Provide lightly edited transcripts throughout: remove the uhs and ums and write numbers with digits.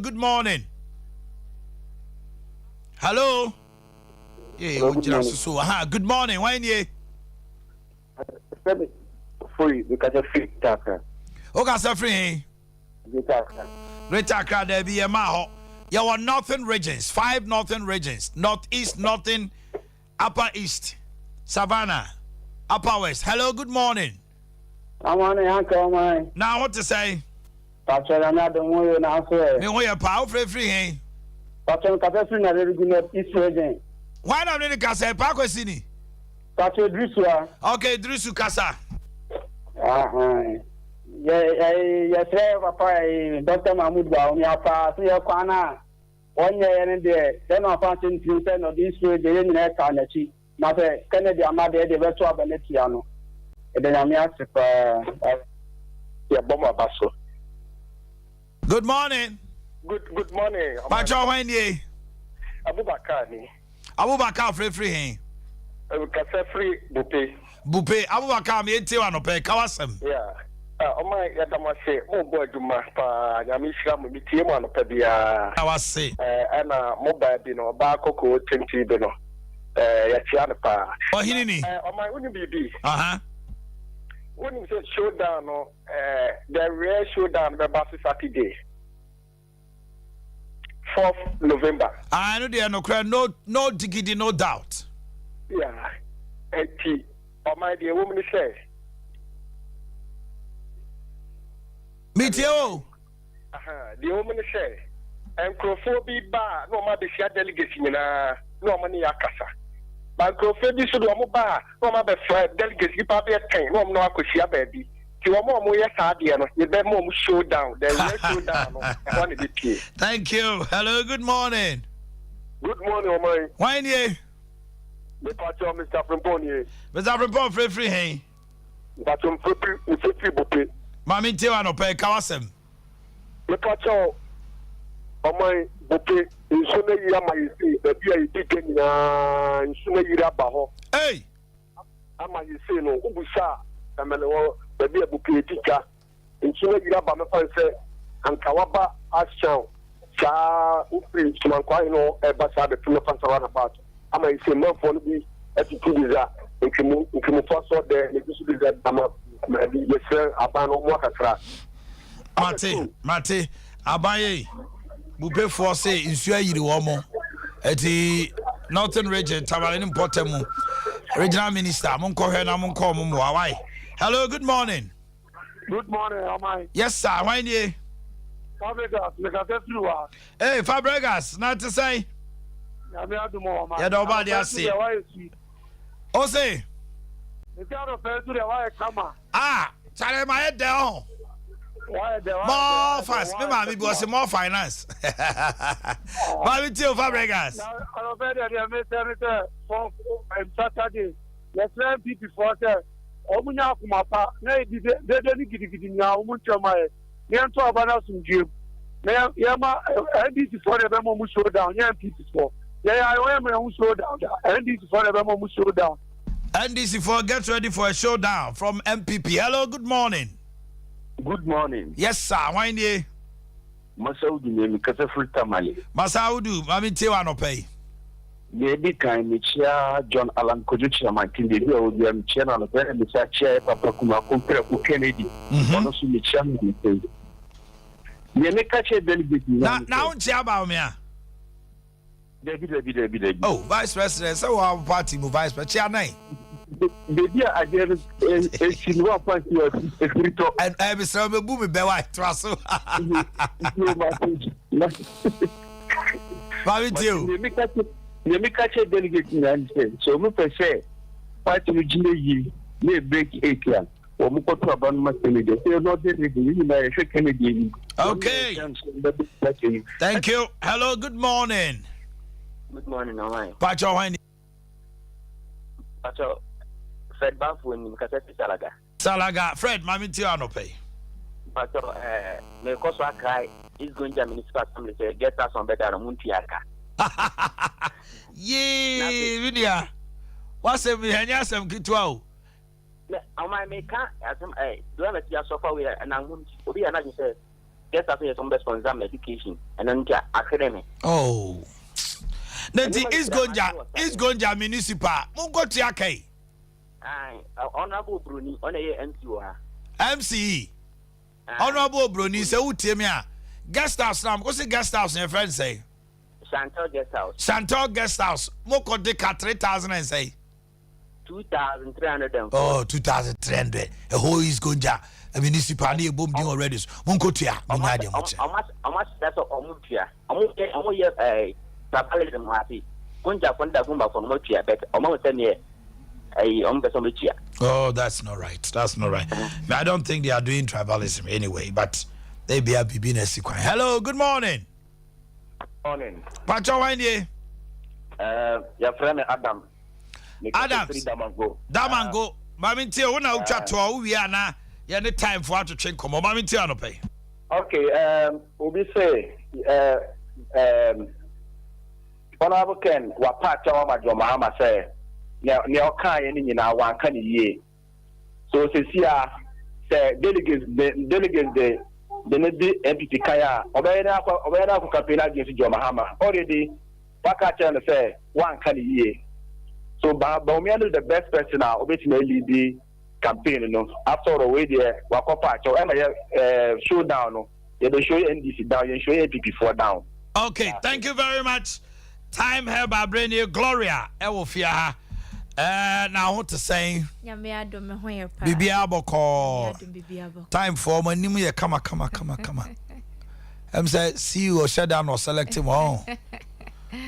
good morning. Hello. Yeah, good morning. Why you? Free because of free taka. Okay, so free. Retaka there be a maho. You are northern regions, 5 northern regions, northeast, northern, upper east, Savannah, upper west. Hello, good morning. I want to uncle my. Now what to say? Pastor, another one now sir. Me we are power free. Pastor, Pastor, na very good East region. Why not in the casa? Park Sini. Pastor Drisua. Okay, Drisu Casa. Yeah, Papa, Dr. Mahmoud Baum, ya pa, so ya kwana. 1 year and there, then I found in Clinton of this way, they didn't have Carnegie. Now, Kennedy Amade, the virtual Venetiano. And then I'm asked Bomba Basso. Good morning. Good morning. Pacho Wendy. Abubakar free. Kasa free Bupe. Abubakar me enti wa no pe kawasem. Yeah. My yadamase mo boy duma pa nyamishira mo bitie mo no pe bia. Kawase. Ana mobile bi no ba koko 20 bi no. Ya tia no pa. Ohini ni. My uni bibi. When you say showdown no the rare showdown be ba Saturday. 4th November. I know there no diggity, no doubt. Yeah. And my dear woman say. Me too. The woman say. And Crophobia bar, no matter share delegation, no money akasa. But Crophobia should no bar, no matter delegates, you probably a time, no more could share baby. Showdown. Thank you. Hello, good morning. Good morning, Omar. Why you? Mr. Frimponi. Mr. Frimponi, free, hey? But I'm free, Bupe. Mammy Tiano pay Kawasem. The Pacho, Omar Bupe, in Suna Yama, the beer is taken in Suna Yirabaho. Hey! Ama you say no, Ubusa, and Baby Bupe teacher, in Suna Yiraba, and Kawaba Asham, Cha, Upri, Sumanquino, Ebasa, the Tunafan Saran about. Ama you say more for me, as you do that, if you move faster there, you should be that maybe yes, sir, Abano Wakatra. Mate, Abaye, Bupe for say, in Sua Yiwomo, at the Northern Region, Tabalin Potemu, Regional Minister, Munko Hena Munko Mumwai. Hello, good morning. Good morning, am I? Yes, sir, why ye? Hey, Fabregas, not to say. Yeah, nobody has seen. Oh, say. Sorry, my head down. More fast. Maybe was more finance. But too, Fabregas. Saturday. Yes, people for the Omunya Kumapa. They didn't get now. Muchama. Yanto Abana Sunjib. Yama, NDC for the Bemo show down. Yan people for. Yeah, I am a show down. NDC for the Bemo show down. NDC for get ready for a showdown from MPP. Hello, good morning. Good morning. Yes, sir. Why you? Masaudu name Kasafri Tamale. Masaudu, Mami Tewa no pay. Maybe kind of chair John Alan Kojucha Martin, the will be a channel of very much chair Papa Kuma Kennedy. Also, the channel. You make a chair delegate now, Chaba me. David. Oh, Vice President, so our party move Vice President. Baby, I get a silver point and I be so boom be white trasso. You make a delegate in so we say, party with G may break AKM or Mukoto Abandonment Kennedy. They are not the Kennedy. Okay. Thank you. Hello, good morning. Good morning, Omai. Pacho, when Pacho, Fred Bafu in Salaga. Salaga, Fred, Mammy Tiano pay. Pacho, the Koswaka is going to municipal assembly to get us on better Muntiaka. Yee, Vidia. What's a Mihanyasam Kitwao? Omai make as do I let you suffer with and I won't be another say. guest house is some sponsor medication and then academy. Oh. Nanti is Gonja municipal. Mungo tiake. Honorable Bruni on a MCO. MCE. Honorable Bruni say utemia. Guest house now. What's the guest house your friend say? Chantal guest house. Chantal guest house. Moko de 3,000 and say 2,300. Oh, 2,300. A whole is Gonja. A municipal near boom doing already. Mungo tia. How much that's all Mutia. I'm here a Travelism happy. Gonja Fonda Gumba from Motia, but almost 10 years. Oh, that's not right. That's not right. I don't think they are doing tribalism anyway, but they be a business. Hello, good morning. Morning. Pacho Wendy. Your friend Adam. Damango. Mami Tia, when I chat to our we are now, you have the time for us to check. Come on, Mami Tia, no pay. Okay, Obi say, Honorable Ken, what part of my Mahama say. Now, kind in our one kind of year. So, since here, say delegates, the MPP Kaya, Obeda campaign against John Mahama. Already, Boakye say 1 kind of year. So, Baumian the best person now, obviously, the campaign, you know, after a way there, Wakopa, so showdown, they show NDC down, you show APP 4 down. Okay, thank you very much. Time here by Brainy Gloria, Ewofia. Now what to say? Bibi Aboko. Time for my name. Come. I'm say see you or shut down or select him on.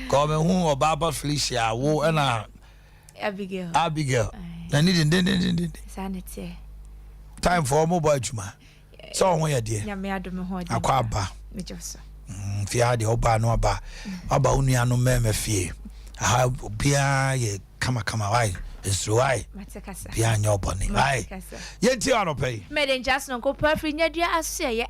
Come who or Baba Felicia, wo and Abigail. I need sanity. Time for mobile juma. So when you dear. Aquaba. If you had the oba no aba unia no meme fie. I have bia ye kama why is why bia nyo boni why yenti ono pay meden just no go perfect nyadua aso ye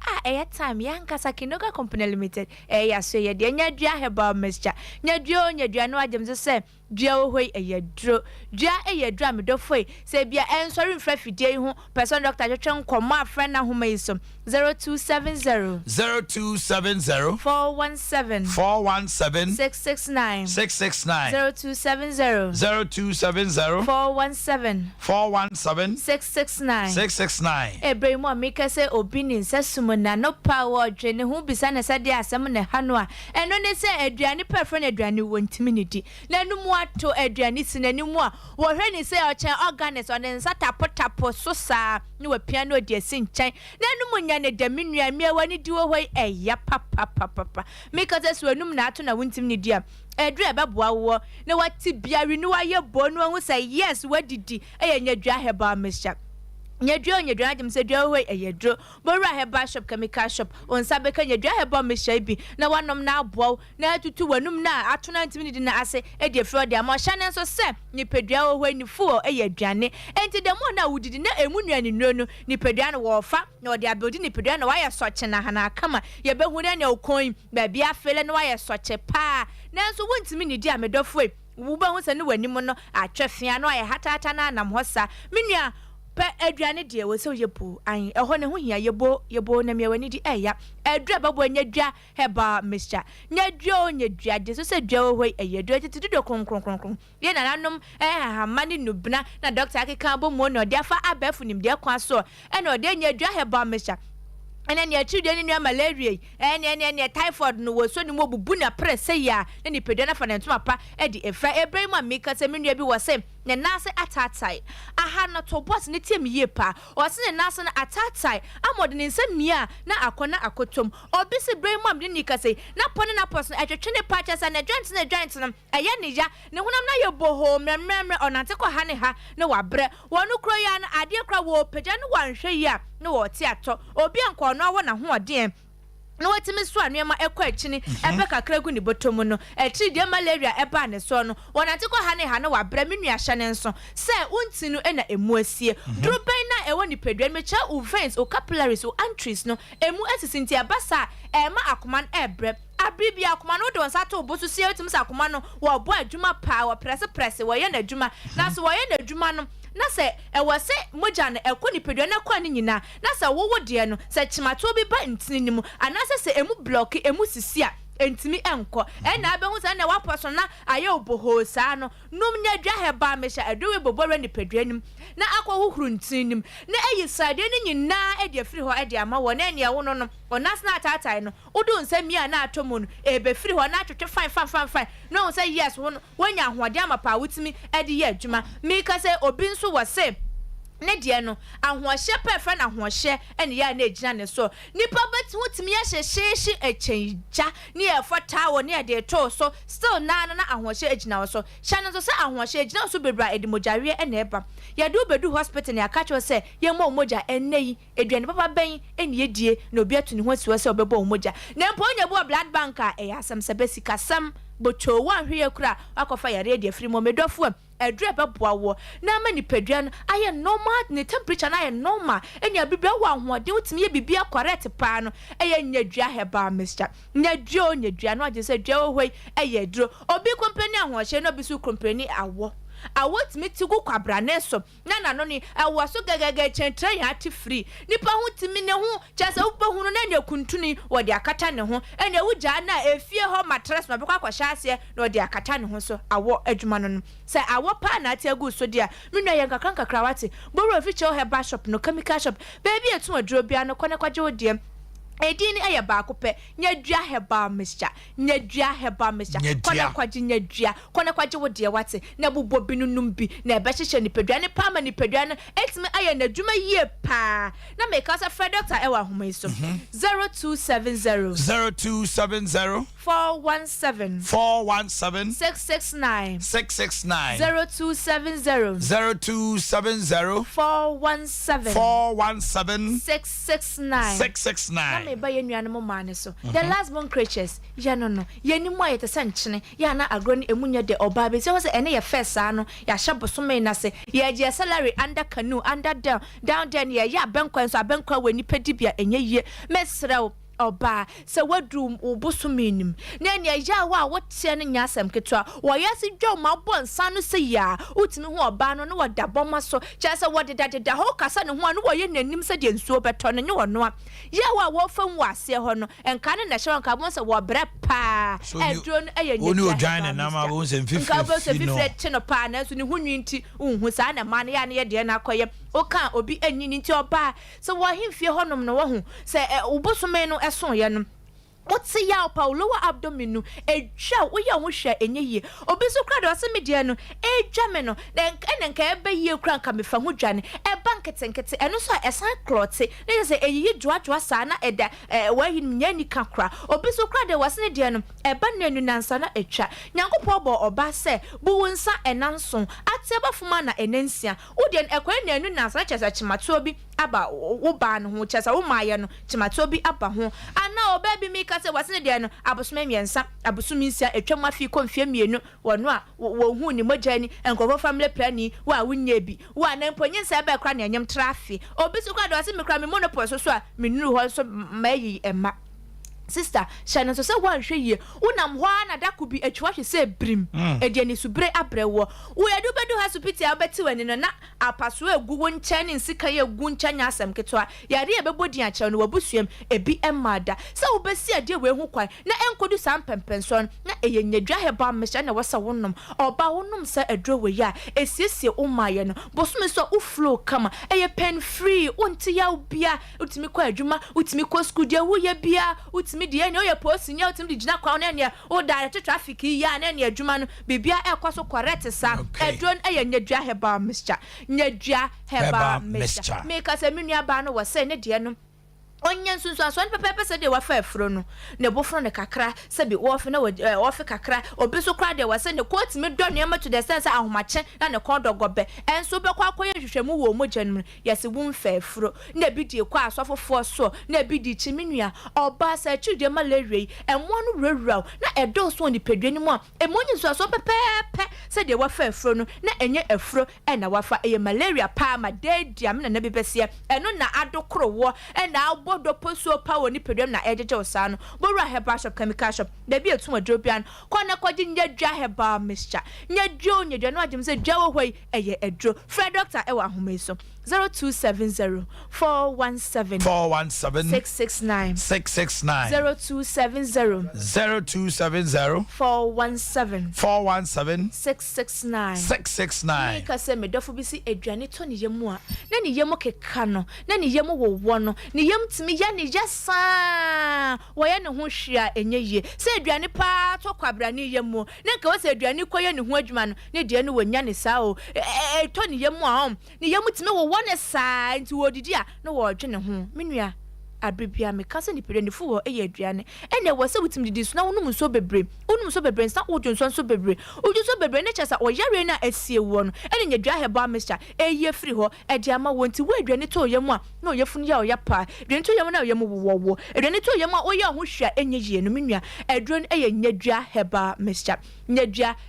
time yankasa Kinoga Company Limited aso ye de nyadua heba mixture nyadua no agem se dua ohoi eyedro dua eyedro amedofoi se bia ensori mfra fidie hu person doctor twetwe nkomo afra na homa yisom 0270 417 669 0270 417 669 Ebremo amika se obini nsesum na no power dwene hu bisa na sade asem ne hano a eno ne se aduane pefre na aduane wontimi nidi na numu ato aduane sinanimu a wo hwe ni se ochen organics on nsa tapotapo so saa ni wa piano de sinchen na numu nya ne de menua miawani di wo hoi eya papa mika se suanum na ato na wontimi nidi a edru ebeboa wo na wati biari ni waye bonu hu say yes wadidi nyadua heba mixture nyadua agem se dua ho eyedro bora heba shop chemical shop onsa beka nyadua heba mixture bi na wanom na aboa na atutu wanum na atona ntimi di na ase edi fro de ama hya ne so se nipedua ho ni fuo eyaduane enti de mo na wudidi na emunuane nuro nipedua no wo fa na odi abodi nipedua na waye soche na hana kama ye behu na okon ba bia afele na waye soche pa nanso wontimi ni di amedofo wo ba hu se ne wanim no atwefia no aye hatata na anam hosa menua pe aduane de wo se yepo an eho ne ho hia yebo na miawani di eya edra babo nyadua heba mixture nyadua de so se dua ho eyedo titido kronkron ye nananom hamani nubna na doctor akeka bomo no de afa abafu nim de kwa so e no de nyadua heba mixture ene ne children ni malaria ene typhoid no wo so ni mo bubu na press ya na ni pedua na fa na ntuma pa e di efra ebrahim amika se menua bi wo se ne nase atatai aha na to boss ne tie miye pa o se ne nase na atatai amode ne nsam mia na akona akotom obi se ebrahim am ni ka se na pone na pos na atwetwe ne pa cha sa na joint no eye ne ya ne hunam na ye boho memre onante ko ha ne ha na wabre wonu kro ya na ade kra wo pagya no wanhwe ya na wo ti ato obi anko no wo na ho ode no watimi so anuema ekwa akini ebe kakra gu ni botomu no etri de malaria eba ne so no wonante ko ha ne wa bra menua hya ne nso se untinu ena emu asie druben na ewo ni pedua mecha u veins o capillaries o arteries no emu asisinti abasa ema akoman ebre abribia akoma no don sato obosu sie otim sa akoma no wo bo adwuma pa wo press wo ye na adwuma na so wo ye na adwuma no na se e wo se moja na ekọ nipadua na kwa ne nyina na se wo wo de no se chimato bi ba ntini ni mu anase se emu block emu sisi a entimi enko na abehu sa na waposo na aye oboho sa no num nya dwa heba mesha adowe bobore nipadua nim na akọ huhuru ntini nim na eyi sade ne nyina e de firi ho e de ama wo na ene wo no onas na atatai no odu nsami a na atomu no ebe firi ho na atwetwe fine no say yes wonya hoade amapa wutimi e de ye adwuma mi ka say obi nso wo say ne de no ahohye perfect na ahohye ene ya na ejina ne so nipa beti wutimi ya hyehyeshi echenja ne e fota wo ne de to so still na ahohye ejina wo so hya no so say ahohye ejina so bebra edimojare ene eba ya do bedu hospital ne aka cho say ye mo moja enei eduane papa ben ene ye die na obi atu ne ho siwo say obebo moja na mpo nya bo blood bank a e asem sebesi kasam bocho wan hwe kura akofa ya radio free mo medofo edre beboa wo na ma nipadua no aye normal ne temperature na aye normal enya bibia wo ahode utimi ye bibia correct pa no eye nyadua heba mixture nyadua no age se dua ohoi eye duro obi company ahohye no bisu company awot mitigu kwabra neso na no ni awo so gagage chentra ya ti free nipa hu timi ne hu chasa upa hu no na ne kuntuni wode akata ne ho ene wuja na efie ho mattress no bekwa kwahya ase na wode akata ne ho so awo adwuma no se awo pa na ati agu so dia menua ye kakra wate boro fiche o heba shop no chemical shop baby etu aduro bia no kone kwaje odie edini eye baako pe nyadua heba mixture kwana kwaje nyadua kwana kwaje wode wate na bubbo binunum bi na ebe hyehye nipadua ne pa ma nipadua no etime aye na dwuma yie pa na make us a Fred doctor ewa homa so 0270 417 669 0270 417 669 me ba yenuane mo mane so the last born creatures ya no yenimu ayete sanchene ya na agro ni emunya de oba be se ene ye first ano ya hyabosome na se ye je salary under canoe under down there ya benkwa so abenkwa wani pedibia enye ye mesrew oba se wadum obosumenim na ene ya wa wote ne nyasem ketwa wo yasi dwom ma bonsa no se ya utimi ho oba no woda boma so chese wodedadeda ho kasa ne ho no wo ye nanim se de nsuo beto no nye wono ya wa wo fam wase ho no enka ne na hye wonka bon se wo bre pa edro no eye nyɛ oni odwan na ma bo se nka bo se fifre chino pa na so ne hunwi nti unhu sa na ma ne ya ne ye de na akoye oka obi anyini nti oba se wo hemfie honom no wo hu se obosume no ɛso yɛ no what's ya Paulo abdominu edwa wo ya wo hwa enye obi so kra de ose media no edwa me no den enenka ebe yie kra nka me fa ho dwane e banketenkete eno so esan cloth ne say eyi dwoadwoa sa na eda wa hin nya ni kakra obi so kra de wose ne dia no e ba nanu nansa na etwa nyankopɔ bɔ oba se bu wonsa enanso ate bafuma na enansia wo de ekwa nanu nansa na chesa chimato bi aba wo ba no ho chesa wo maaye no chimato bi aba ho ana oba bi mi kase wasene de no abosome miensa abosumi nsia etwam afi konfie mienu wono a wo hu ni mogani enkofo family planning wa wunya bi wa na mponyensa ebe kra na enyem traffic obi so kwa de wase me kra me monopole so a menuru ho so mayi ema sister shana so se wan hwe ye unam ho na dakubi atwa hwe se brim ede ni subre abrewo wo edu bedu hospital abeti wani no na apaso egu wo ncha ni nsika ye egu ncha nya asem ketwa yare ebebodi ache no wabusuem ebi emada se wo besi ade we hu kwan na enkodu sam pempenson na eye nyadwa heba mesha na wasa wonnom oba wonnom se edro we ya esiesie umaye no bosume so uflow kama eye pen free unti ya ubia utimi kwa adwuma utimi kwa school dia wo ye bia utimi die ne oye post nya utimi di gina kwa ne o direct traffic ya ne ne adwuma no bibia ekwaso correct sa edron eye nyadwa heba mesha nyadwa heba mesha me ka se menua ba no wo se ne die no onye nsunsu aso ne pepe se de wa fa afro no ne bofro ne kakra se bi wo fe na wo fe kakra obi so kra de wa se ne quote me do ne ma to the sense ahomache na ne kon dogobe enso be kwa akoye hwehwemu wo mogya no yesi wo mfa afro na bi di kwa asofofo so na bi di chimenua oba sa chide malaria enwo no rewraw na edo so ni pedwani mu a emonyi nsu aso pepe se de wa fa afro no na enye afro na wa fa eye malaria pa ma de dia me na bi besia eno na adokro wo na wodo posuo power ni pedem na ejeje osano bora heba shop chemical shop da bi etu adrobian kwa na kwaji nyadwa heba mixture nyadwa no agem se dwa wo hoi eye edro fra doctor ewa ahomeso 0270 417 669 0270 417 669 ka se medofo bi si aduane to ne yemu a na ne yemu keka no na ne yemu wowo no ne yem timi ya ne yesa wo ye ne ho hwia enye ye se aduane pa to kwabra ne yemu na ka wo se aduane koye ne ho adwuma no ne de ne wonya ne sa o to ne yemu a ne yemu timi wo ne sa nti wo didi a no wo dwe ne ho menua abibia me kase ni pere ni fu wo eye aduane ene wo se wutim didi so na wonum so bebre nsa wodwonso so bebre ne chesa wo yare na asie wo no ene nyadwa heba mixture eye free ho e de ama wo nti wo aduane to yemu a na oyefunu ya oya aduane to yemu na oyemu wo aduane to yemu a oya ho hwia enye yie no menua aduane eye nyadwa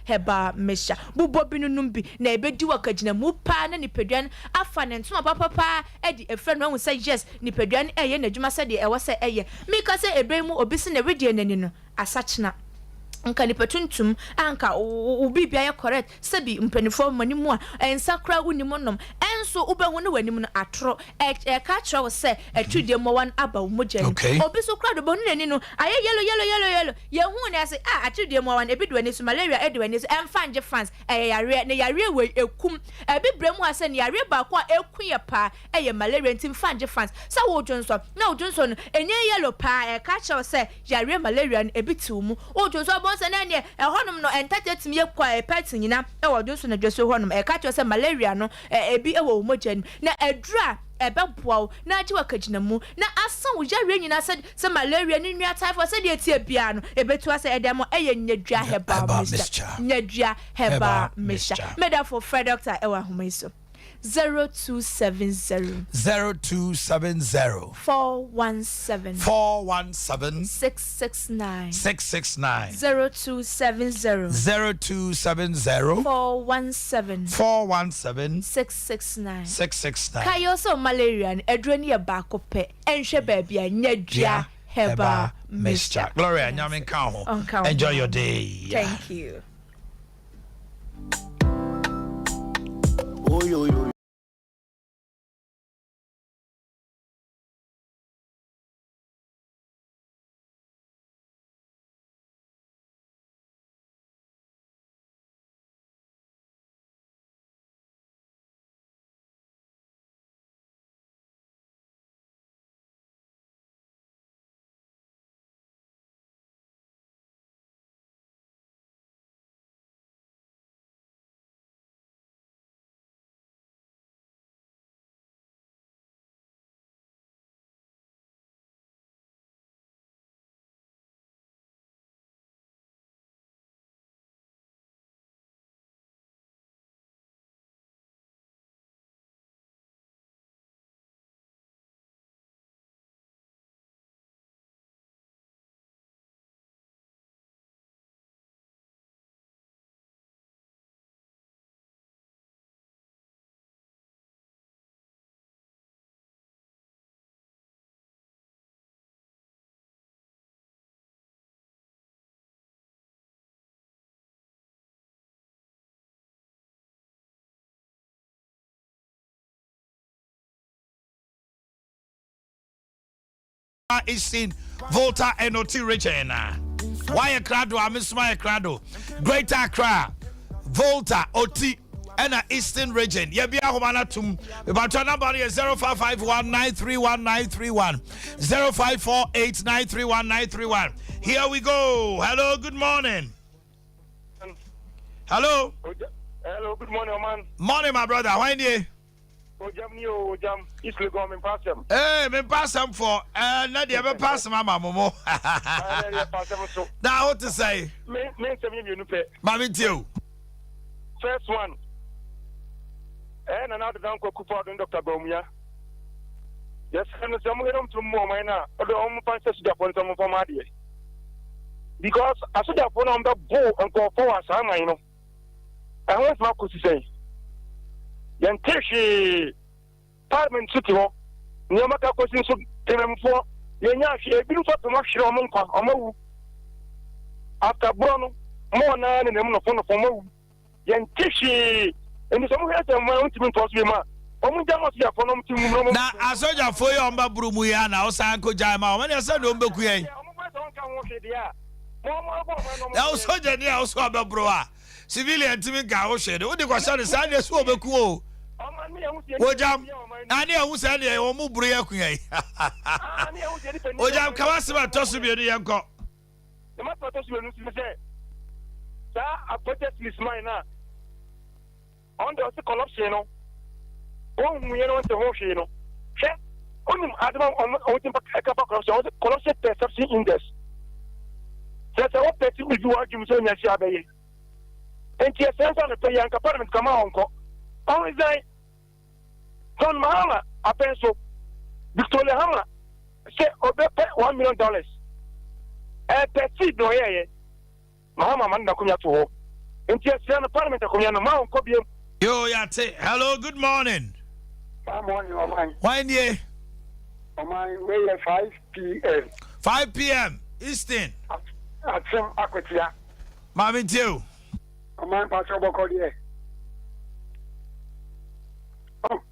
heba mixture bubo binunum bi na ebedi wakagina mu pa na nipaduane afa ne ntoma papa e di efre no hu say yes nipaduane eye na adwuma se de e wo se eye mika se ebremu obisi na redie nani no asachena nka ni patuntum anka ubibia ya correct sabi mpanifo manimu a ensakra unimu nom enso ubehu ne wanim no atro e ka kira wo se atwide mo wan aba wo mogya obi so kra do bonu nani no aye yellow ye hu ne ase atwide mo wan ebi do ani so malaria e do ani so emfanje fans yare ne yare we ekum ebi bremu ase ne yare ba ko ekun ye pa ye malaria ntim fanje fans sa wo dwonso na wo dwonso no enye yellow pa e ka kira wo se yare malaria ebi tiumu wo dwonso se na ne ehonum no entatetimi ye kwa pet nyina e wodunso na dweso honum e ka se malaria no ebi e wo mogya na edura ebeboa na agi wakagina mu na asan wo yare nyina se malaria ni nua typhoid se de etie bia no ebetu ase edemo eye nyadwa heba mixture meda for Fred doctor e wa homeso 0270 0270 417 669 0270 417 669 kayo so malaria edroni e ba ko pe enhwe ba bia nyadua heba mixture. Gloria nyamen ka ho. Enjoy your day. Thank you. Oyo is in Volta NOT region. Why a crado? I miss my crado. Greater Accra, Volta OT, and Eastern region. Yabia Homanatum. About your number is 0551931931 0548931931. Here we go. Hello, good morning. Hello. Hello, good morning, man. Morning, my brother. How are you? Hey, me pass them for not the ever pass mama momo. Now what to say? Mammy too. First one. And another uncle Cooper and Dr. Bomia. Yes, and some of them to more minor, or the home passes the point of Madia. Because I should have put on the bow and go for us, I know. I want Marcus to say. Yantishi Parliament City, Niamaka question Tememfo, Yenya, she had been for the much Omawu. After Bruno, more than in the moon of Omawu. Yen Tishi, and some has a mountain to Osima. Na asoja foyi omba brumu ya na osanko jaima o me say no mbeku yen ya osoja ni oso oba bro a civilian timi ka o hwede wo de kwa sha ne sa ne so obeku o wojam na ne hu sa ne o mu buru ya ku yen wojam kawasima tosu bi enu yenko the matter tosu bi enu say sa appointed list mine na on the corruption no oh, we don't want to know. Check. Only Adam on the corruption perception index. That's what person will do arguments on your Shabe. And your sense on the pay and apartment come on. Only they Don Mahama, a pencil, Victoria Hammer, say, $1 million. And that's it, no, yeah. Mahama, man, Nakuya to hope. And your son apartment, a Korean Mount Kobium. Yo, Yate. Hello, good morning. Good morning, Oman. When ye? Oman, we 5 p.m. 5 p.m. Eastern. At some Aquatia. Mami Tio. Oman, Pastor Boakye.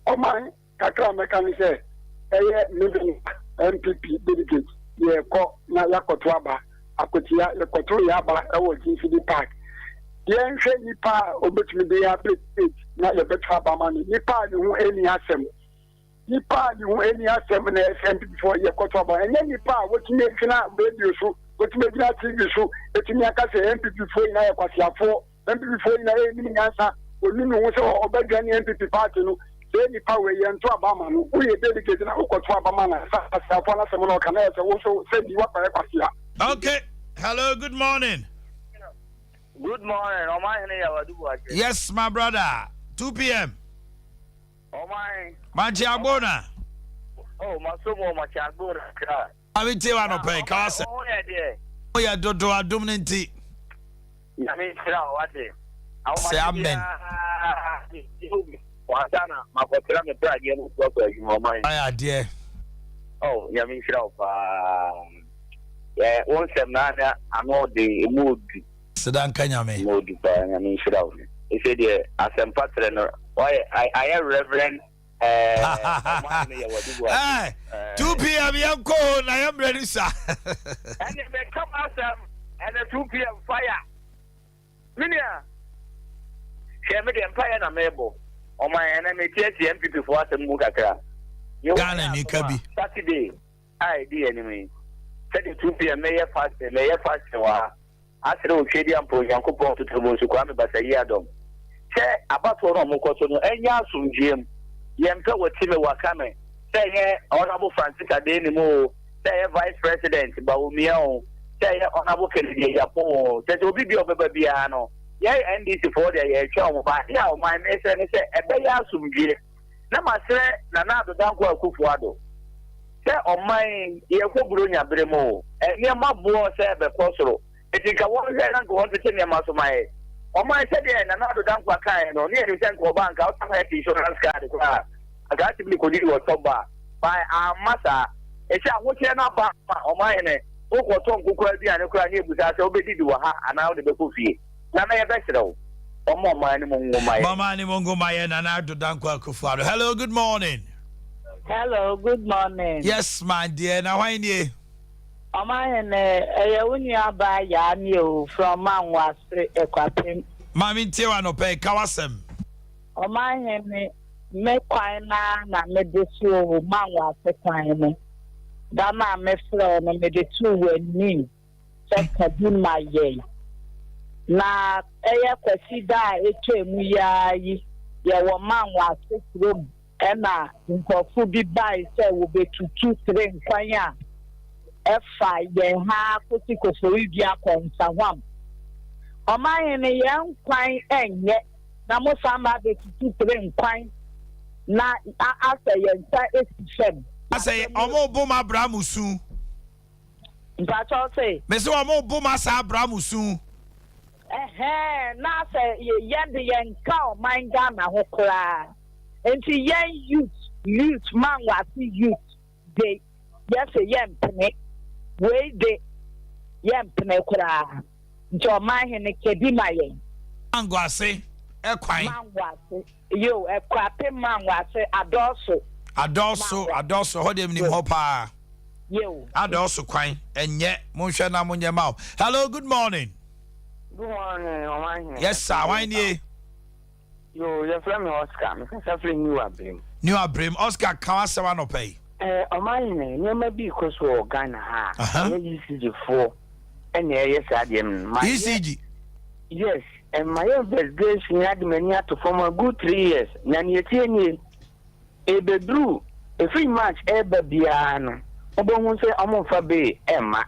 Oman, Kakra Mekanise, maybe MPP delegate, ye ko na Yakotwaba, Aquatia, the Koto Yaba, GCD Park. Yen hwe nipa obetumi be ya plate na ye betwa bamani nipa ni hu eni asem na SMP before ye koto ba enye nipa wotumi fina radio so wotumi gina TV so etumi aka se MP before na ye kwasiafo MP before na ye ni nyansa oni no so obadwa ni MP party no se nipa we ye nto abama no wo ye dedicate na koto abama na kwasiafo na se mo no kana ye se wo so se bi wa kwasia. Okay, hello, good morning. Good morning, Omanhene Yaw, Boakye. Yes, my brother. 2 p.m. Oman. Machiagbona. Oh, Masomo Machiagbona. Abi te wa no pe ka se. Oh ya dodo adum ne nti. Ya me tira wate. Say amen. Wadana makotira me pra ge mu so ko ejuma man. Ay ade. Oh, ya me tira pa. Yeah, one sem na ano de mood. Sedan kanyame. Mood pa ya me tira o. E say there asempatre no. Why I am Reverend Omanhene Yaw. 2 p.m. yanko na yam ready sir. And if they come outside and the 2 p.m. fire. Minia. Share me the empire na mebo. O my enemy TT MPP for us mu kakra. Ghana ni kabi. Saturday. I the enemy. Said the 2 p.m. may fast wa. Asere o twedi ampo Yankopon to tubo so kwa me basayi adom. Che abato no mo koto no enya asumdiem. Yempe wotime wakame. Say ye Honorable Francis Adeni mo. Say ye Vice President Baumia o. Say ye Honorable Kennedy Yapo. Say obi bi obeba bia no. Ye NDC for there ye twa mo ba. Ya o my me say ebe ya asumdie. Na masere na na adodanko akufuado. Say o my ye kwoburo nyabere mo. Ene mabo say ebe kosoro. Etika won say na go want to tell me maso my. O my say there na na adodanko akan no. Ni e say ko bank out have insurance card ko. Got to be coded or Sompa by our master. It's a what you're not back on my end. Oh, what Tom could be and a cranny without obeying to her and now the Bekofi. Now, I bet so. Oh, Mamma Mongo, my and I do Danko Kufado. Hello, good morning. Hello, good morning. Yes, my dear. Now, I need Omanhene Yaw Abia from Manwas Equapim. Mammy Tiwano pay Kawasem. Omanhene. Me kwaina na me de so manwa se kwaina da ma me fro no me de tu wani se kadi maye na eye kwasi da etwemu yayi ye wo manwa se krom e na nkofu bi bai se wo betutu tre nkwanya e fa ye ha kosi kofori bia konsa hwam Omanhene ye nkwan enye na mo sama betutu tre nkwan na asa yenta esifem asa omo boma abramusu mpacho say me say omo boma sa abramusu na asa yende yenka o manga na ho kra enti yen youth man wasi youth dey yes yempene we de yempene kura nti Omanhene kedi maye Angwase ekwan mangwase yo ekwape mangwase adoso ho dem nim ho pa yo adoso kwan enye monhwe na monye ma. Hello, good morning. Good morning, Omanhene. Yes sir, why nie? Yo, your friend Oscar, me can say New Abrim Oscar Kawasa no pay. Omanhene, you may be close to Ghana ha. You see 4 and yes adem. ECG. Yes, and my investigation had many to form a good 3 years. Nan yeti e bedru e free match e babiano. Obo hu say omo fa be Emma.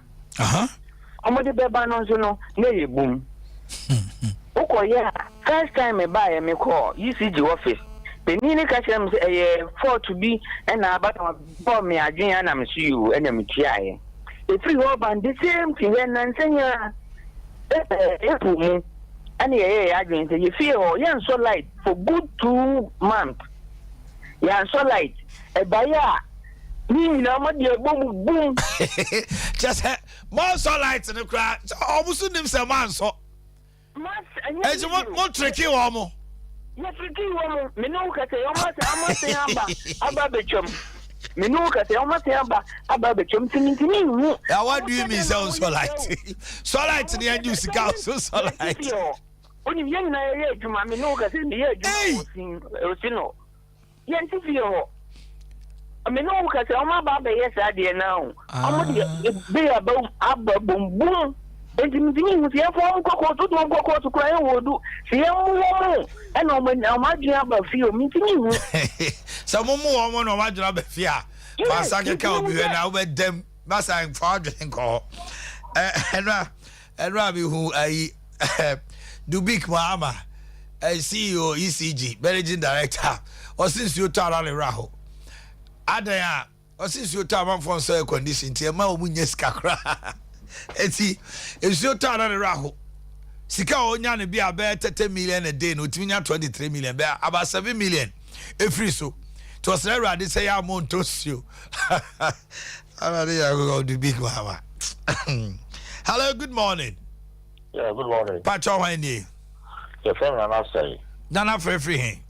Omo de beba no so no na ye boom. Okoya first time me buy me call ECG office. The nini catch them say 4 to be and about for me adwen na me see you and me tiaye. E free ho ban the same thing when nansenya e and adwen say you feel you so light for good 2 months. Yeah, so light. E baya ni na mo de boom. Just more so light in the crowd. Almost nim say man so. Hey, so what tricky woman? You tricky woman. Me no ka say almost aba bechom. Me no ka say almost aba bechom tini. Yeah, what do you mean so light? So light in the end you see so light. Oni yen na ye adwuma me no ka say me ye adwuma osino. Yen ti fio. Me no ka say o ma ba be yes ade na o. O mo de be aba bum. Enti mtini mu tie fo nkoko to kura e wodu. Se ye mu e na o ma dua ba fio mtini hu. So mo mo no ma dua ba fia. Ba sa ke ka obi we na we dem ba sa fo adwen ko. Enra bi hu ai Dubik Mahama, CEO ECG, managing director, or since you tell on the Raho. Adea, or since you tell man for air condition, Tiama Munyes Kakra. Eti, if you tell on the Raho, Sika Onyan be about 10 million a day, no 23 million, about 7 million. Every so. It was never I say I'm on toast you. I don't know Dubik Mahama. Hello, good morning. Yeah, good morning. Pacho Wani. Your friend Nana say. Nana free him.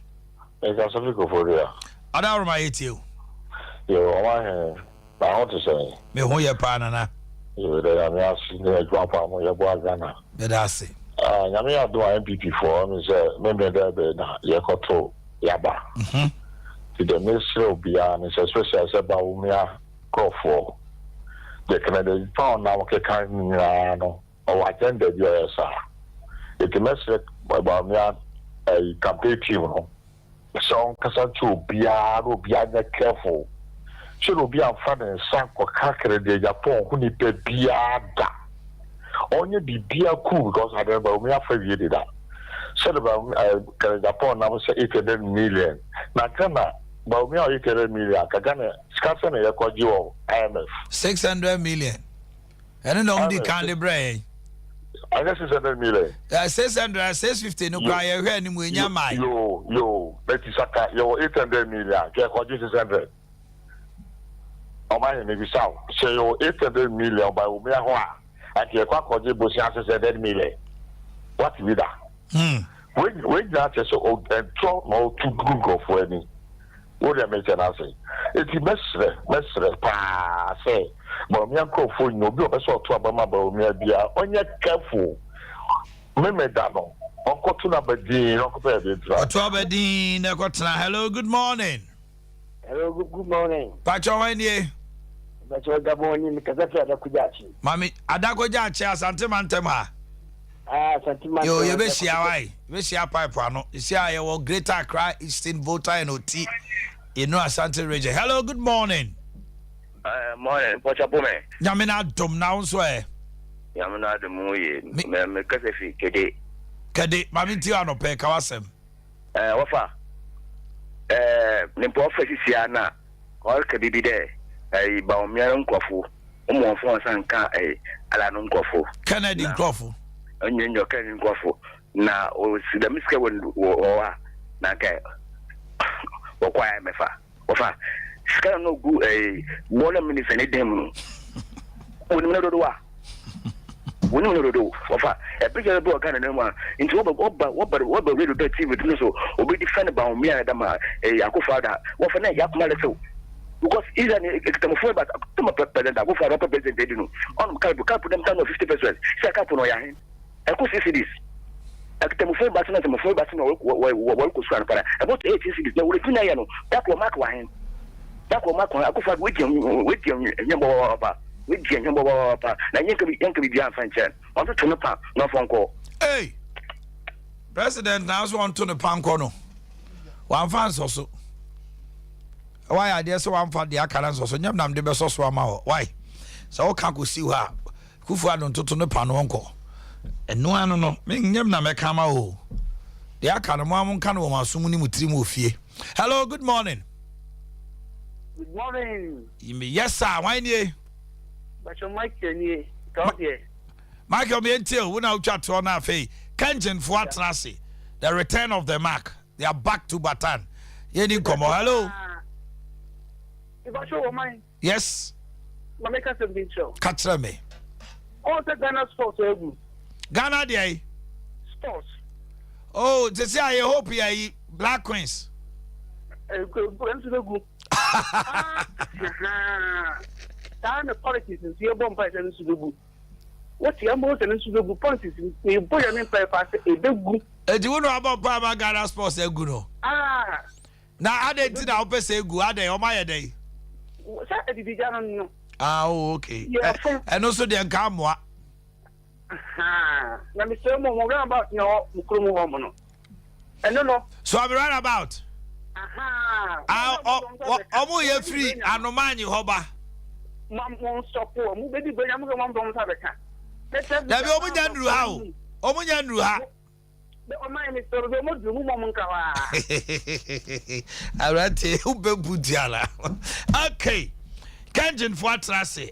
It's a something for you. I don't mind you. You Omanhene. I want to say. Me who your partner. You there are now seeing the grandpa on your Ghana. That's it. Yami do MPP for me say maybe there be na ye koto yaba. The ministry of Bian is especially say ba umia crofo. The Canada pound now ke kan no. Or attended your sir. It message about me a campaign team. So, Casancho, be careful. Should be on front and sank or cacker de Japon, who need to be only be cool because I don't know me after you did that. Said about Japan, I was 800 million. Now, but me 800 million. Kagana, Scasson, a quadro, IMF 600 million. And then only candy brain. I guess 600 million. 600, 650. No cry. You hear him when you're mine. Yo, Betty Saka, yo, 800 million. Get what you 600. Oh, my name is South. Say, yo, 800 million by Umia. And you can't call you 600 million. What is that? When that is so and talk more to Google for any. What I mention, I say. It's mesre, pa, say. But me uncle for no be so to abama ba me bia onye careful me dano onko to na badin onko pe be tra to abadin na ko tra. Hello, good morning. Hello, good morning. Pacho wani Pacho da morning kazafi adakujachi mami adakujachi asante mantem ha asante mantem yo ye be shia wai be shia pipe ano isia ye wo Greater Accra Eastern Voter and OT Asante region. Hello, good morning. Morning, Pocha Pome. Yamina Dom now, swear. Yamina the Moye, me Casafi, Kede. Kede, Mamitiano Pe Kawasem. Wafa. Nimpo Fesiana, or Kadi there. A Baumian Quafu, Umon Sanka, a Alanum Quafu. Kennedy Quafu. Onion your Canning Quafu. Now, the Miska or Naka. Wafa. sika no gu more minister ne dem woni me do wa woni me do ofa e picture do Ghana na ma nti oba radio do TV do so obi defend ba me ada ma Akufo Addo ofa na yakuma le so because either ektamofo ba to president Akufo Addo president dey no on ka them down 50%. Say ka no ya hen e ko see this ektamofo ba na ektamofo ba na wo ko so an para about 18 cities na we fina ya no that will mark wa hen that will mark Akufo Addo we nyambo ba we nyambo ba na yanka bi bian fan chen on to no pa no phone call hey president now so on to the panko no one fan so why are there so one for the akaran so nyam nam de be so ama why so o kan ko si ha Kufu Addo to no pa no onko eno anu no me nyam na me kama o de akaran mo am kan wo masum ni mutiri mo fie. Hello, good morning. Good morning. Yes sir, why nie But your mic ni talk here. Michael Mientil, we now chat to na fe Kanjen for Atrasi, the return of the mark. They are back to Batan. Yeni komo. Hello. If I show mine. Yes. Mameka some big show. Catch me. All the Ghana sports egu. Ghana dey. Sports. Oh, they say I hope you Black Queens. The politics is your bomb fight and Sudubu. What your most and Sudubu politics is you put your name for a big good. Do you know about Baba Ghana sports egu? Now I didn't know how say egu ade o my day. Okay. And also the Nkamwa. Let me say more about no Mukrumu Woman. And no. So I'm right about. Omo ye free anomanyi hoba. Mam won stop o mu baby boy am go mam don sabeka. Na be omo nyanru ha o. Omo nyanru ha. The Omanhene Yaw do mo drum mo nkawa. Arate ube butiala. Okay. Kanjen for Atrasi.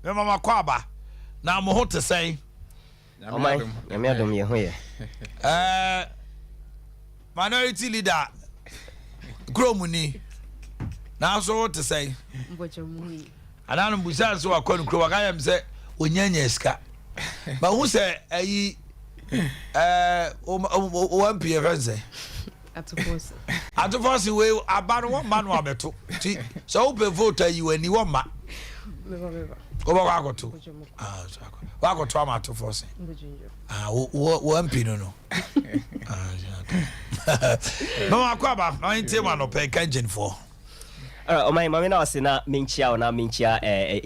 Me mama kwaba. Na mo ho te say. Me adom ye ho ye. Minority leader Gromuni. Now so to say. Ananu busa so akonu kro waka yam say onyanya ska. But who say ayi one PF say Atofos we abanu one man wa beto. Ti so pe vote you ani one ma. Go back agoto. Wa agoto am Atofos. One pino no. No akwaba no intema no pe Kanjen for. My mama na wase na menchia na menchia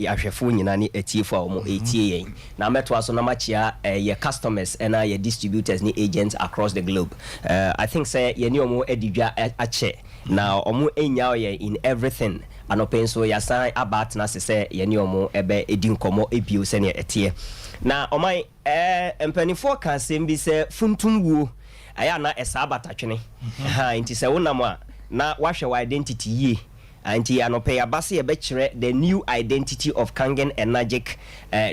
ahwefo nyina ne atiefo a mo etie yen na meto aso na machia ye customers and ye distributors ni agents across the globe. I think say ye ni omo edidwa ache na omo enya ye in everything anopen so ya san about na say ye ni omo ebe edi nkomo ebio se ne etie na omai empanifo kan sembi se funtumwuo aya na esa batatwene ha nti se wonam a na wahwe wa identity ye anti anope abase be kire the new identity of Kangen Energic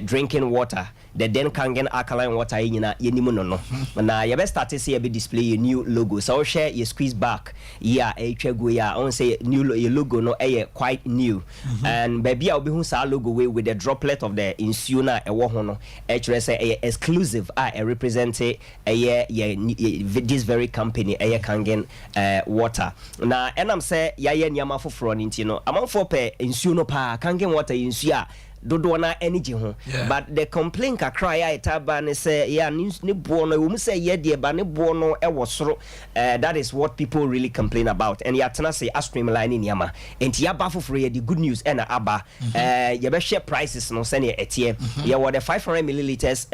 drinking water, the then Kangen alkaline water yina yenimu no na ye be start say be display a new logo so share you squeeze back yeah go ya on say new your logo no quite new and baby I will be hu sa logo with the droplet of the insuna ewo ho no kire say exclusive represent this very company Kangen water na enam say ya nyama foforo nti no amanfo pe nsuo no pa Kangen water nsuo a dodo na energy ho but the complaint kakra ya etaba ne say ya ne bo no we say ye de ba ne bo no e wo soro that is what people really complain about and ya tena say streamline niama enti ya ba foforo ye the good news and aba ye be share prices no say ne etie ye wo the 500 milliliters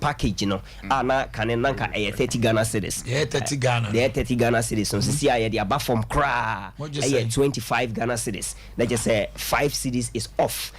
package no ana kane nanka 30 Ghana cedis 30 Ghana 30 Ghana cedis so see ya the aba from kra 25 Ghana cedis that just say 5 cedis is off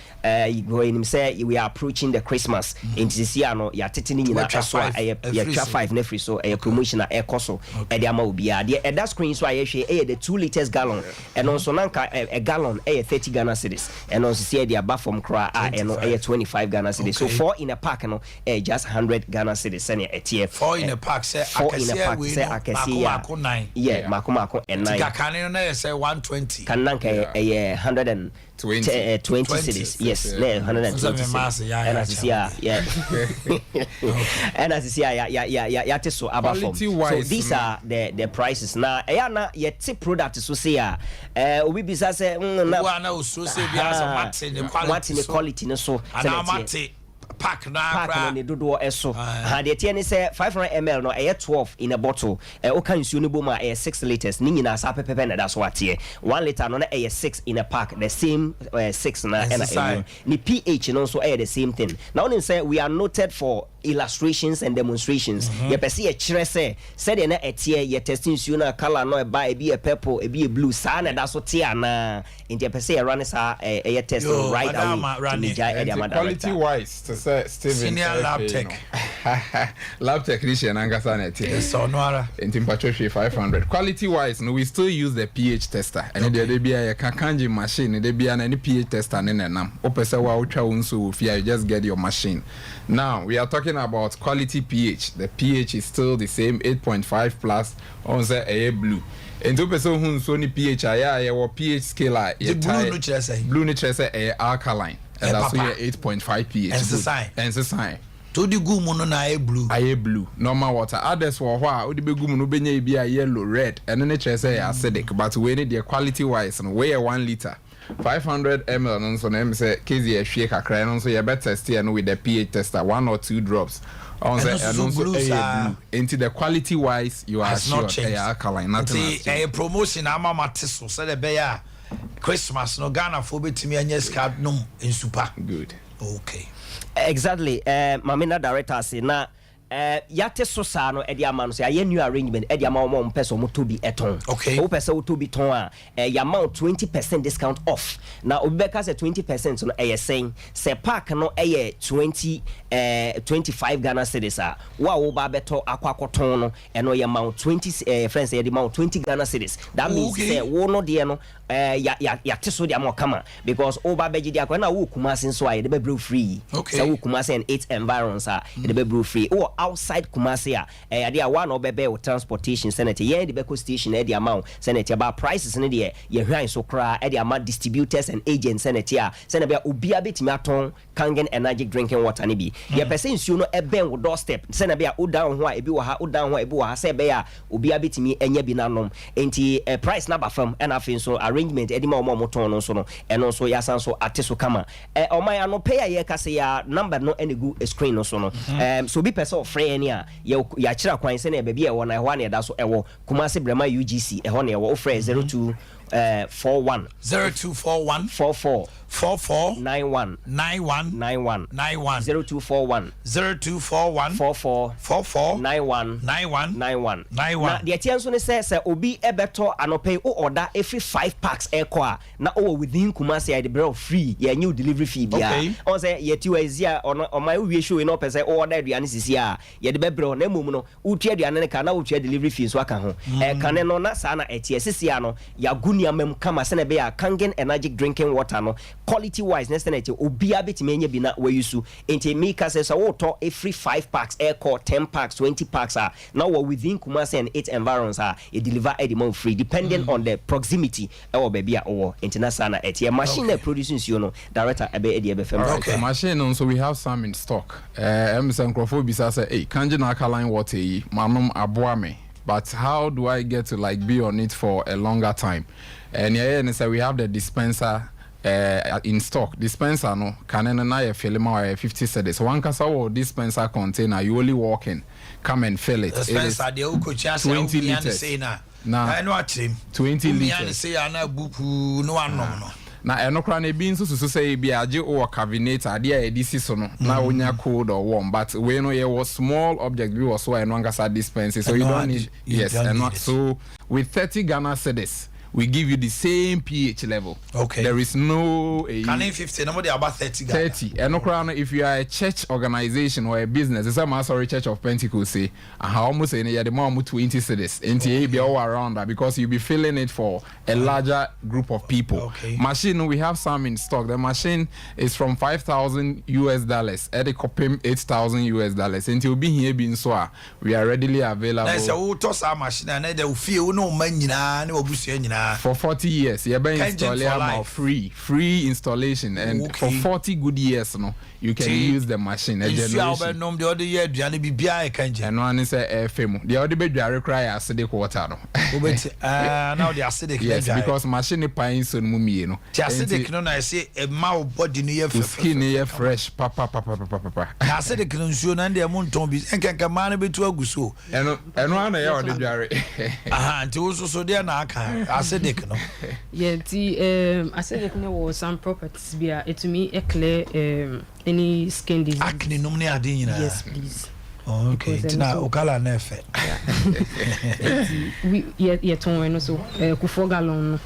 because him say we are approaching the Christmas in this year no ya tete ni nyina so ya twa 5 na free so a promotion na e koso e de ama obi a de that screen so ayehwe e the 2 liters gallon and also nanka a gallon e 30 Ghana cedis and also see the above from kra and no e 25 Ghana cedis so 4 in a pack no e just 100 Ghana cedis senior ETF 4 in a pack say akasi 9 yeah mako and 9 kakane no say 120 kananka 120 cedis yes 120 and as you see and as you see ya teso above from so these are the prices now na yet product so say obi bisa say na usuro say bia so mate the quality no so pack na ne dodo eso ha de tie ne say 500 ml no 12 in a bottle o kan nsuo no boma 6 liters ni nyina sa pepepe na da so atie 1 liter no na 6 in a pack the same 6 na and ni pH no so the same thing now one say we are noted for illustrations and demonstrations ye pese ye kire say said na etie ye testing nsuo na color no e ba e bi e purple e bi e blue sa na da so tie ana nti pese ye run sa ye test right away quality wise to say Steven senior lab tech lab technician angasa na etie so no ara nti mpacho 500 quality wise no we still use the pH tester and the bia ye kanji machine the bia na any pH tester ne nam opese wa utwa unso ofia you just get your machine now we are talking about quality pH. The pH is still the same 8.5 plus on the air blue. And to person who so ni pH your pH scale blue no say air alkaline and that's 8.5 pH. And the sign. To the gumu no na air blue. Normal water. Others for wha odi be gumu no benye bi a yellow red and then say acidic but we need the quality wise and weigh 1 liter. 500 ml and so name say KZ a shake kakra and so you better test here with the pH tester 1 or 2 drops on the and also blue into the quality wise you are sure alkaline nothing a promotion ama matiso say the bear Christmas no Ghana for betimi anya scab no in super good okay exactly mamina director say na yate so sa no e dia ma no say aye new arrangement e dia ma mo person mo to bi eton okay o person to bi ton a ya ma 20% discount off na obi be ka say 20% no e saying say pack no e 25 Ghana cedis a wo ba beto akwakoton no e no ya ma 20 friends e dia ma 20 Ghana cedis that means say wo no de no ya teso dia mo kama because o ba beji dia ko na wo kumase so aye de be bro free say wo kumase and 8 environs a de be bro free o outside Kumasi a one obebe with transportation senate ye the beko station e the amount senate about prices ne de ye hwan so kra e the amount distributors and agents senate a senate be obi abetimi aton Kangen energy drinking water ne bi ye person nsuo no e ben wo doorstep senate be o down ho a ebi wo ha o down ho ebi wo ha say be a obi abetimi enya bi nanom enti price na ba fam and afin so arrangement e di ma omo ton no so no e no so yasan so ateso kama oman ano pay a ye ka say ya number no enegu screen no so no so be person friend ya kira kwan se na be bia wo na ho na da so ewo Kumasi Brema UGC e ho na ewo ofre 0241 44 91 0241 44 91 na de tianso ne se obi ebeto anope o order every 5 packs ekwa na o within Kumasi the bro free ya new delivery fee bia on say yeti wazia on my we show no pese order aduane sisi a ye de bebro na mum no utu aduane ne ka na utu delivery fee so aka ho kane no na sa na etie sisi a no ya gunia mem kama se na be ya Kangen energy drinking water no quality wise next na obi abetime nya bi na we use enti me ka say so wo to every 5 packs air core 10 packs 20 packs are now we within Kumasi and 8 environs are you deliver any month free depending on the proximity or baby or international etie machine that produces you know director ebe edi ebe fem okay machine no so we have some in stock Emerson Crawford bisa say hey Kangen alkaline water yi manum aboa me but how do I get to like be on it for a longer time and yeah say we have the dispenser in stock dispenser no can na ya fill ma 50 cedis one kasa wo dispenser container you only walk in come and fill it dispenser de ukocha say 20 liters na no atrim 20 liters me say ana buku no anom no na enokra na bi nso so say bi age o cabinet ade a edisi so no na onya cold or warm but we no ye was small object we was so eno ngasa dispenser so you don't need yes and not so with 30 Ghana cedis we give you the same pH level. Okay. There is no Canning 50, nobody about 30. 30. And no crown if you are a church organization or a business, it's a sorry Church of Pentecost say, how almost say the more 20 cities. And be all around that because you'll be filling it for a larger group of people. Okay. Machine, we have some in stock. The machine is from $5,000 at the copim $8,000 and you'll be here being so we are readily available. That's a toss our machine and they feel no money for 40 years. You're being installed free installation and for 40 good years no you can use the machine. A generation. The other year and one is a FM. The other bed require acidic water. Now the acidic. Yes, because machine pines on mummy, no. The acidic no I say a mouth body near skin near fresh papa. Acidic no and the amount to be and can man be to a guso. And one I already jar. And also so there na acidic no. Yeah, the acidic no was some properties be it to me a clear any skin disease. Acne no me adin. Yes, please. Okay, tina okala na efe. We yeah ton so kufo gallon.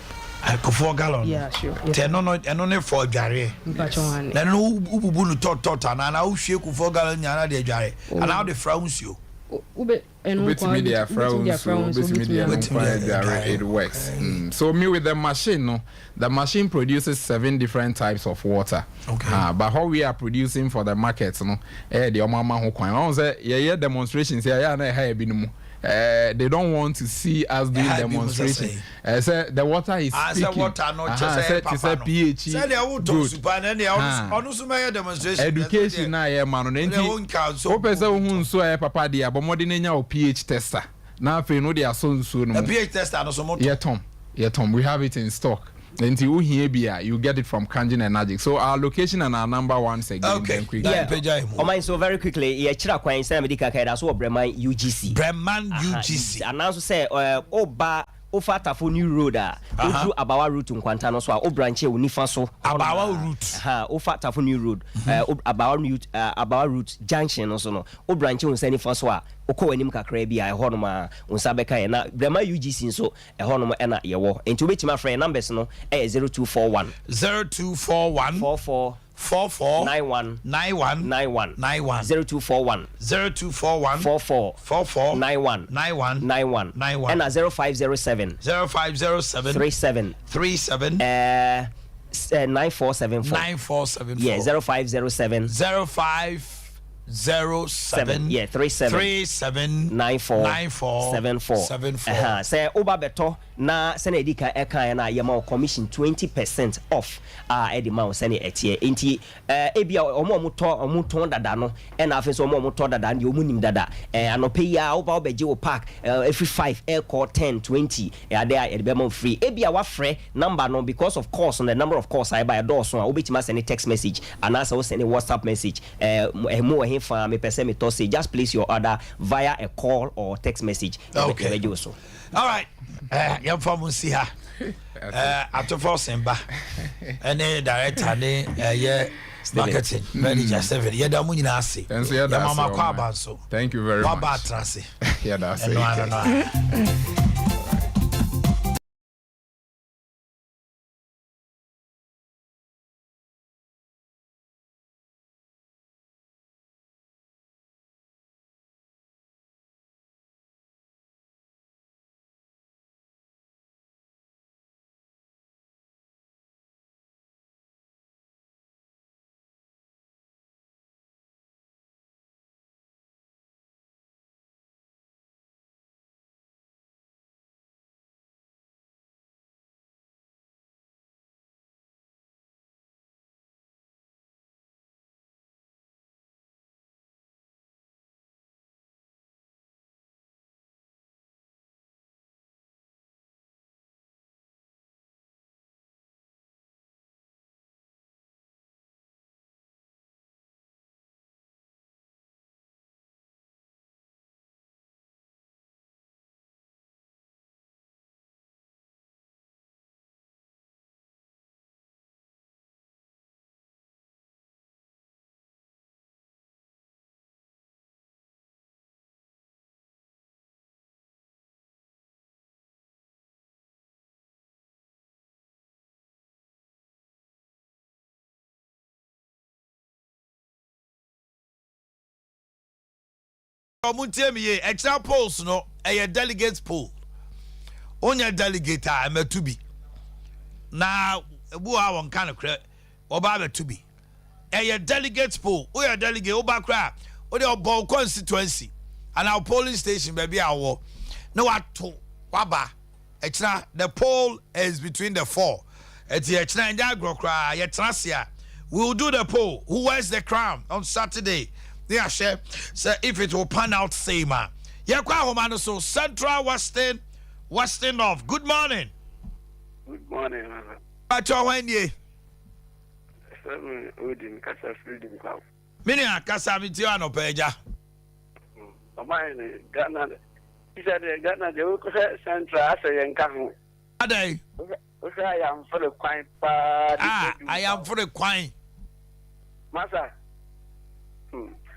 Kufo gallon. Yeah, sure. Eno ne for dware. Na no ububu no tot na na uhwe kufo gallon nya na de dware. And how the frauncio. Ube media it works. So me with the machine, no, the machine produces 7 different types of water. Okay. But how we are producing for the markets, no, the omama who kwan. Yeah, demonstrations here. They don't want to see us doing demonstration. Say the water is speaking. Water not just a pH. Say they will talk super and they are demonstration. Education na ye man no. So person who so papa dia but more than any pH tester. Now fe no dia so no. The pH tester no so moto. Yeah Tom, we have it in stock. Until you hear beer, you get it from Kanjin and Magic. So our location and our number once again. Okay. Yeah. So very quickly, yeah, chira kwa insa medical care that's what Breman UGC. Breman UGC. And also say oba ofata for new road do Abawa route nkwanta no so a branch e unifa so Abawa route ofata for new road Abawa route junction no so no branch e unsa nifa so a okọ wanim kakra bia e hono ma unsa beka ye na Brema UGC so e hono ma e na ye wo enti obetima frɛ numbers no 0241 44 91 0241 44 91 and 0507 37 9474 yeah 0507 yeah 37 94 say oba beto na se na edika ekan na yema commission 20% off edima se na etie enti ebia omo dada no e na afenso omo dada ndi omunim dada anope ya oba obeje wo park every 5 air call 10 20 Adea edebema free ebia wa frɛ number no because of course on the number of calls I buy a door so obetima send a text message and also send a WhatsApp message for me person me to say just place your order via a call or text message. Okay. All right. Yam from see her. After for Simba. And then director yeah marketing manager 7. Yeah, da munyina ase. Mama kwa so. Thank you very much. Baba trase. Yeah, that's it. Omuntie me ye extra polls no a delegates poll. Onya delegate a metu bi. Na bu a won kan kra oba metu bi. A delegates poll. O ya delegate oba kra o de obo constituency and our polling station baby awo. No wato waba. Extra the poll is between the four. Eti extra nja grokra ye trasia. We will do the poll. Who wears the crown on Saturday? They are share. So if it will pan out, same man. So Central Western North. Good morning. Good morning. Pacho Wendy. Odin Kasa Freedom Club. Minia Kasa Mitiano Peja. Omanhene Ghana. He said Ghana they will Central Asa and Kahu. Adey. I am for the quine. I am for the quine. Masa.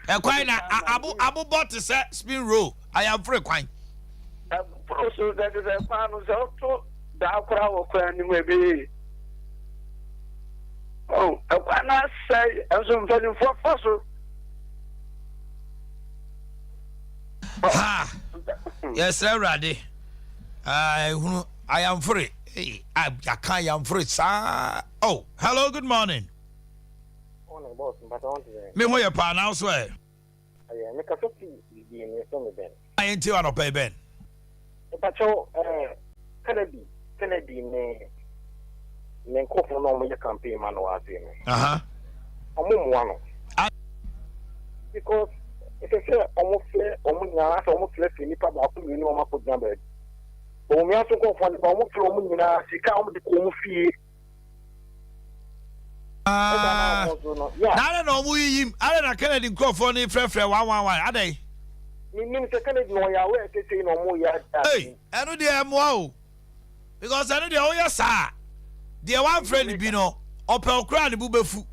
A quine Abu bought a spin row. I am for a quine. Also, that is a man who's also the crowd of maybe. Oh, I cannot say, I'm so very for fossil. Ha! Yes, sir, Raddy. I am for it. I can't am for it, sir. Oh, hello, good morning. Me who you pan elsewhere? I ain't you on a pay Ben. Kennedy, me cough on my campaign man was in. I'm because if I say almost left in the public, you know, my put number. But we have to go for the almost from she come the cool fee. I don't know who you I don't Kennedy go for any friend 111. Are they? Kennedy no ya where to say no more ya. Hey, I know the MO because I know the oh yes sir. The one friend be no opel crown bubefu.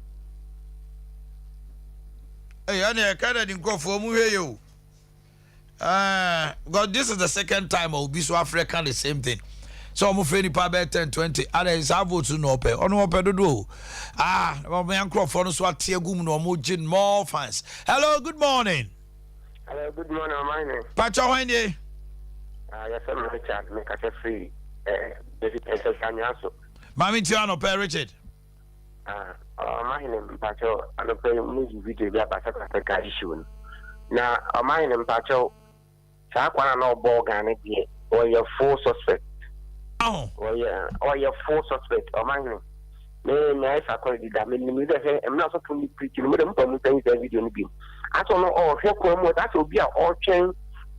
Hey, I know Kennedy go for mu here you. God, this is the second time I will be so African the same thing. So I'm afraid pa 10-20. Ada is avo to no pay. Ono pay do. My uncle for no so atie gum no mo gin more fans. Hello, good morning. Hello, good morning, my name. Pacho Wendy. Yes, I'm Richard. Make us free. David Kanyaso. Mami Tiano pay Richard. My name Pacho. I don't play music video there, but I can't issue. Now, my name Pacho. Sakwana no ball gun again. Or your full suspect. Oh, yeah, or your full suspect, or mine. May I call it that? I'm not so fully preaching with them from the video. I don't know, or help them with that will be all chain.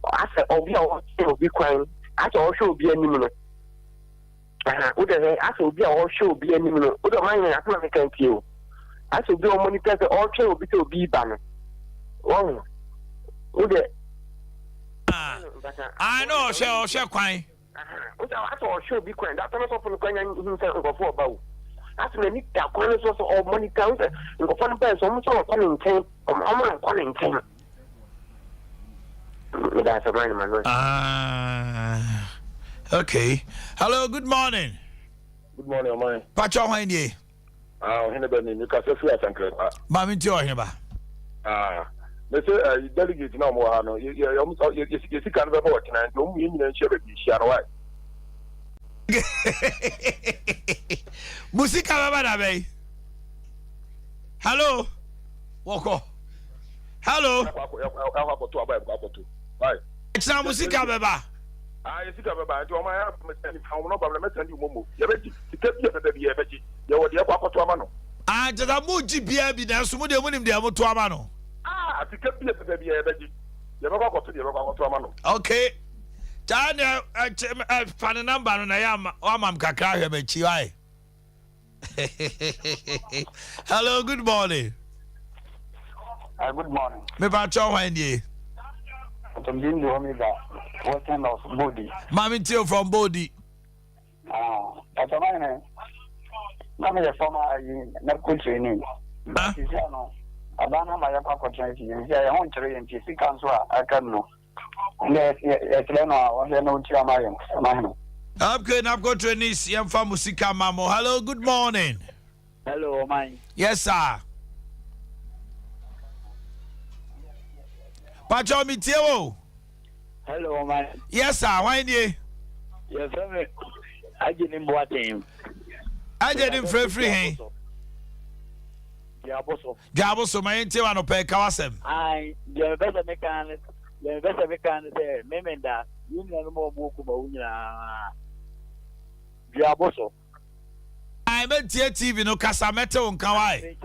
I said, oh, be all chain will be crime. I also be any minute. I will be all show be any minute. What am I? I can't kill. I should be on monitor the all chain will be to be banner. Oh, I know, shall quine. I thought should be quite. That's not often going himself before about. That's when you got corners of money counter. You got one person, almost all calling came. I'm calling came. That's a mind, man. Okay. Hello, good morning. Good morning, Omani. Pacho Wendy. You can say free and clear. Mami Tio They say delegate no more. No, you see kind of work and you mean share share why. Musika baba be. Hello. Woko. Hello. Bye. It's now musika baba. You see baba. Do my have no problem. Send you momo. You be to take you be be. You wo dey akwa to amano. Just a muji bia bi na so mo de munim de mo to amano. To get me a baby, you never got to the Roman. Okay. Tanya, I found a number and I am Kakra Bechi. Hello, good morning. Good morning. Me Pacho Wendy. I'm doing the Omega. What kind of body? Mami Tio from Bodi. That's a man. Mammy, a former medical training. Abana my opportunity. I want to read and see council. I can know. Yes, no chairman. I've got to Nice, young from Musika Mamo. Hello, good morning. Hello, mine. Yes, sir. Pacho Mitio. Hello, man. Yes, sir. Why do Yes, sir. I didn't want him. I didn't free, hey? Jabo, so my intel and pay Kawasem. I, the better mechanic, say, Memenda, you know more Mukuba. Diaboso. I met TV no Casameto on Kawai.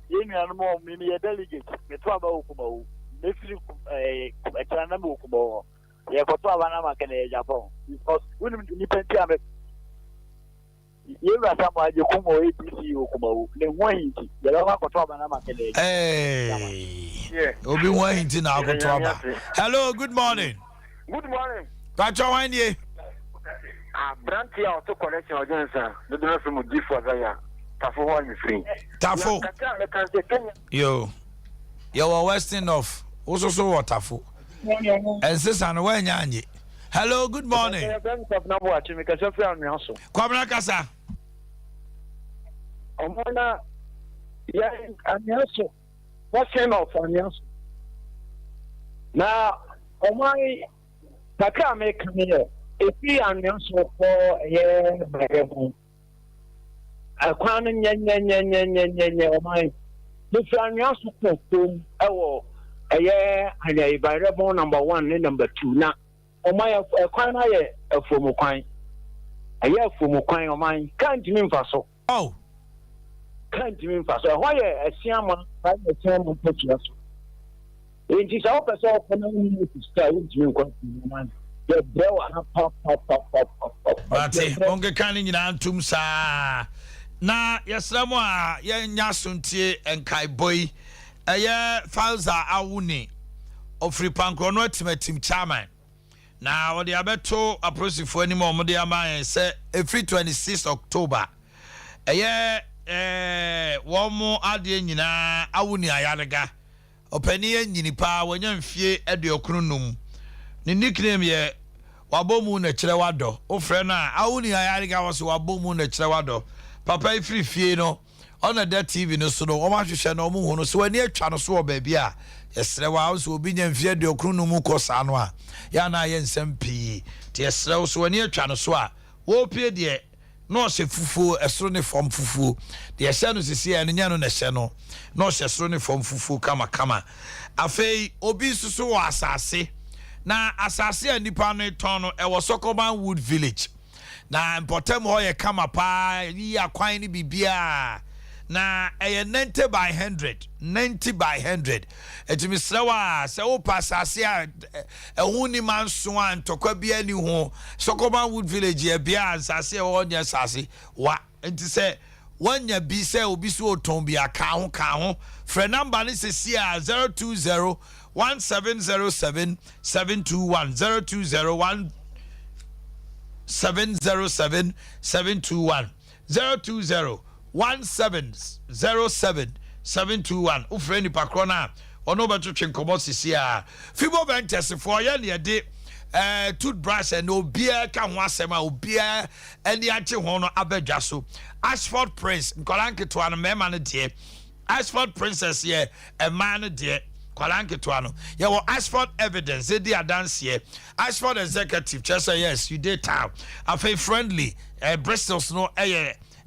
You know more, maybe a delegate, the trouble Kubo, a Chanamukubo. Yeah, for Tavanama can Japan. Because we depend on it. You are someone you come away to see Okumo. Then one, the Lava Tavanama can. Hey, Obi Wayne now. Hello, good morning. Good morning. Pacho Wayne. Branty auto connection against the door from G for Zaya. Tafo one free. Tafo. Yo. You are Western of. Also, so what Tafo. And says, and when Yanni. Hello, good morning. Kwabra Kasa. Omona, yeah, and also, what's him of on yes? Now, Omai, Taka make me if we are also for a year by a home. A crown and Omai. The Fran also oh, a year and a by rebel number 1 and number 2. Now, Omai, a crown a former coin. A year for Mokai of mine can't mean for so. Oh. Can't mean for so. Why a Siaman by the term of pictures? It is all person to stay with you. The bell pop. But Uncle Canning in Antum, sir. Na Yasamwa, Yan Yasunti and Kai Boy, a year Falza Awuni of Free Pankrono Team Chairman. Now, the Abeto approaching for any more Modiama say every 26th October. A year, one more Adea Awuni Ayanaga. Openia Ninipa, when you fear at the Okrunum. The nickname ye Wabomu Nechelawado. O Frena, Awuni Ayanaga was Wabomu Nechelawado. Papa free fieno on a dead TV no so no Omasha no Muno, so near Channel Swa baby. Yes, there was will be in fear the Okrunum Kosanwa. Yana yen sempi. Yes, there was near Channel Swa. Wo pay dear. No se fufu esrone form fufu de ehya se sia ne nya no na hye no no se esrone form fufu kama afei obi susu wa asase na asase anipa no ton no e wo Sokoban Wood Village na importem ho ye kama pa yi akwan ni bibia na 90 by 100 etimi srawa se o pasase a ehuni manso an tokwa bia ni ho Sokoban Wood Village e bia asase e wo nya asase wa enti se wanya bi se obi so oton bia ka ho frɛ number ni se sia 020 1707 721 020 1707 721 020 1707 721 ufreni pakrona ono beto twenkomo sisia fibo ventures for ya ne de toothbrush and obia ka ho asema obia ani ache ho no abadwa so Ashford Prince nkolanke to an mema ne de Ashford Princess ye a man de kwalanke to ano ye wo Ashford Evidence they dey dance here Ashford Executive just say yes you did town afei friendly Bristol's no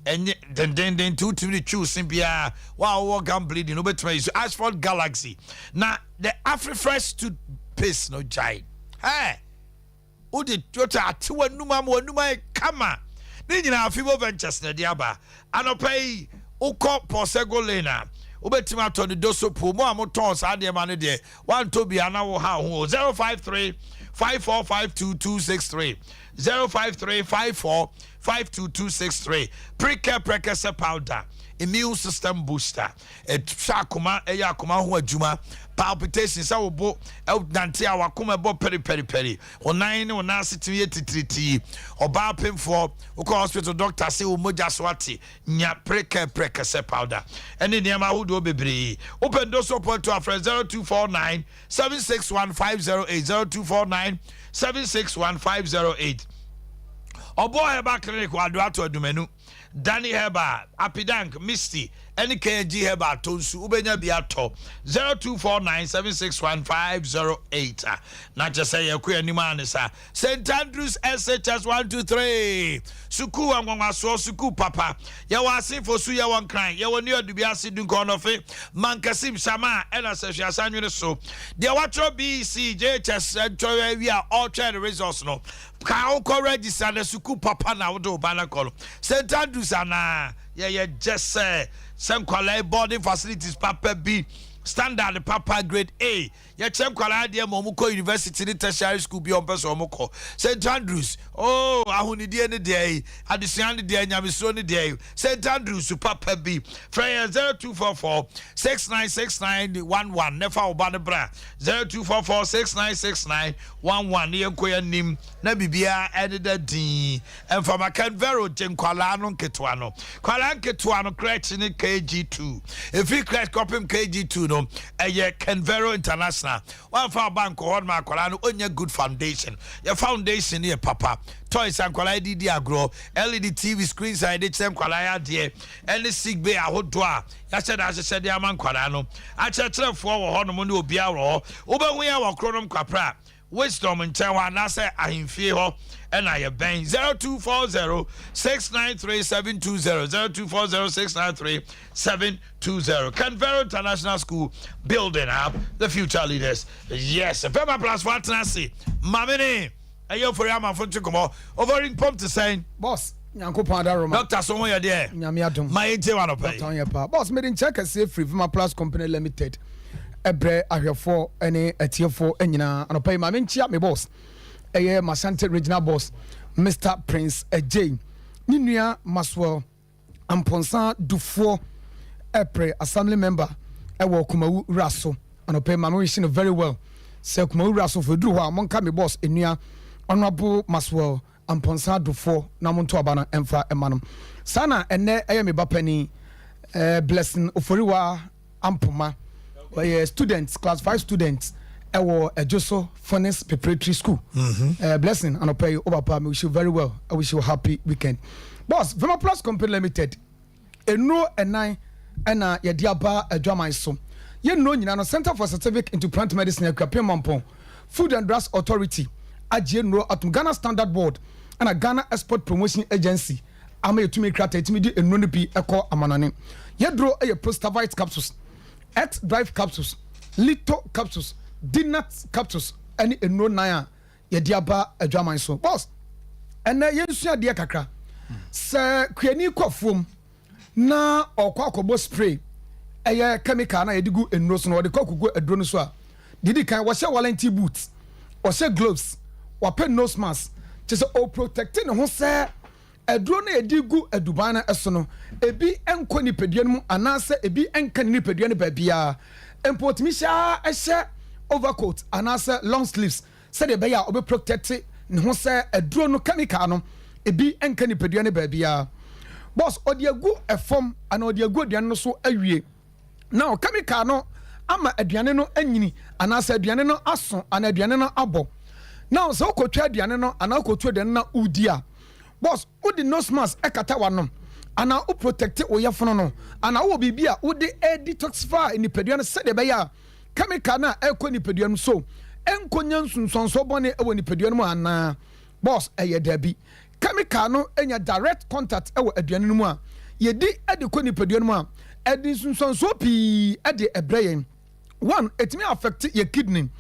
and then two to the choose bia wow gambling no better use Ashford Galaxy now the Afri-Fresh toothpaste no giant hey who did jota to numa kama ni nyina Fibo Ventures na diaba anopay ukọ Posego Lena ubetima to the dosopo mo amoton sa de ma ne de one to bia na wo ha ho 053 5452263 053 5452263 Pre-Care Precursor Powder Immune System Booster Shakuma Yakuma ho adwuma palpitations sa wobo nante a wakoma bo peri onan ne onan setimi titriti oba pemfo ukọ hospital doctor say o moja swati nya Pre-Care Precursor Powder ene niam ahodo bebre open do support to our friend 0249 761508 0249 761508 Obo Heba Clinic wa do ato adumanu Danny Heba, Apidank, Misty, any KG Heba, Tonsu, Ubenya Biato, 0249761508. Not just say a queer Nimanisa. St. Andrews SHS 123. Suku, I'm going to Suku Papa. Yawasi for Suya one crying. Yawan near the Biasi Dunkonofe, Mankasim Sama, and Association so. The Watcher BC, JHS, we are all trying to resource no. Kao register the Suku Papa now do Banacol. St. Andrews ana, yeah, just say some quality boarding facilities, Papa B. Standard Papa grade A. Ya chem kwala dia momuko University ni tertiary school bi on person omoko. St. Andrews. Oh, ahuni dia ne dia. Addition ne dia nyamiso ne dia. St. Andrews Papa B. Frey 0244 696911. Nefa oba ne bra. 0244 696911. Ne enkoya nim na bibia ededa din. En for makan vero jen kwala no ketwa no. Kwala ketwa no crèche ni KG2. If we crèche copim KG2 no, Kenvero International. One for bank or one macolano on your good foundation. Your foundation here, Papa. Toys and quality diagro, LED TV screens, I did some quality dear. Any sick bay, I would do. I said, as I said, Yaman Qualano. I said, for Honomundo Biaro, over we are Chronum Capra. Wisdom in Taiwan, I say, I in fear. And I have been 0240 693 720 0240 693 720. Canberra International School building up the future leaders. Yes, if I'm plus what I see, Mamini, and you're for Yama for Chicomo over in Pump to saying, Boss, Yanko Padaroma, Doctor somewhere there, Yamiatum, my 81 pay. Boss, made in check a safe free from my plus company limited. Ebre, I have 4 any a tier 4 and I pay my main chat, me boss. Masante regional boss Mr. Prince J. Ninia Maswell Amponsa Dufo Epre assembly member Ewo Kumawu Raso and pay my wishing very well. Say Kumawu Raso for Duwa Monka me boss Enia Honorable Maswell Amponsa Dufo Namonto Abana Emfa Emanum Sana ene me bapeni blessing Oforiwa Ampoma students class 5 students Ewo Ejoso Furnace Preparatory School. Blessing and I pay over. I wish you very well. I wish you a happy weekend. Boss, Vema Plus Company Limited. No and nine and Yadiaba a drama so. You know, you know, Center for Certificate into Plant Medicine at Mampong, Food and Drugs Authority, AGNRO at Ghana Standard Board, and a Ghana Export Promotion Agency. I may to make crate immediate and no be a call amanane. Yadro a Prostavite capsules, X Drive capsules, Lito capsules. Dinat capsules any no naya yediaba a drama so boss and yensu ade kakra se kwani kwafom na okwakobo spray eye chemical na yedigu enro so no de kokugo adro no so a didi kan wo she warranty boots wo she gloves wo pen nose mask just o protecting ho se adro na yedigu aduban na eso no ebi enko ni pedua no anase ebi enka ni pedua ne ba bia import mi sha ehye overcoat and also long sleeves said the bear will be protected no say a drone chemical no e bi enka ni pedua ne ba bia boss odiagu e form and odiagu aduane no so awie now chemical no ama aduane no anyini and also aduane no aso and aduane no abo now so kotwa aduane no and akotwa aduane na udia boss udi nose mask ekata wanom and u protect oyafono no and wo bibia udi detoxify ni pedua no said the bear chemical na ekɔ nipadua no so enkonya nsunsonso bɔne ɛwɔ nipadua no mu ana boss ɛyɛ dabi chemical no enya direct contact ɛwɔ aduane no mu a yedi ɛde kɔ nipadua no mu a ɛde nsunsonso pii ɛde ɛbrɛ yɛn 1 etimi affect your kidney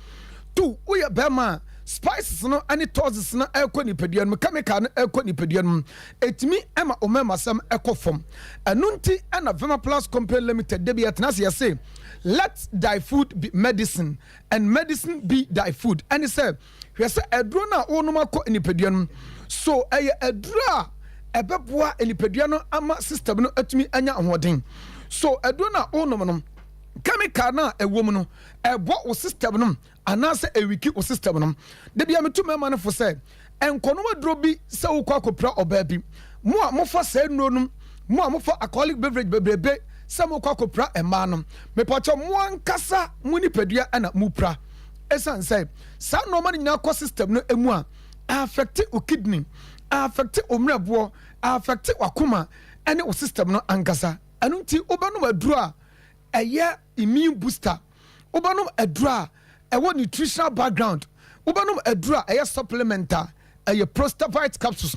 2 woyɛ bɛma spices no any toxins no ɛkɔ nipadua no chemical no ɛkɔ nipadua no etimi ɛma omema sam ɛkɔ fam ɛno nti ɛna Vema Plus Company Limited debi ɛtena se yɛse let thy food be medicine and medicine be thy food and he said hwɛ sɛ aduro na wonum akɔ nipadua no so ɛyɛ aduro a ɛbɛboa nipadua no ama system no atumi anya ahoɔden so aduro na wonum no chemical na ɛwɔ mu no ɛbɔ wo system no anase ewiki wo system no de bia metu mema no fo sɛ enkono aduro bi sɛ wo kwa kopra oba bi mo a mofa sɛ nuro no mo a mofa alcoholic beverage bebrebe sɛ mo kwa kopra ema no mepacho mo ankasa mo nipadua ana mupra esan sɛ sa no ma nyina kɔ system no emu a affect o kidney affect o mrebo affect wakoma ene wo system no ankasa eno nti obanom aduru a eye immune booster obanom aduru a ewo nutritional background obanom aduru a eye supplementer eye prostavite capsules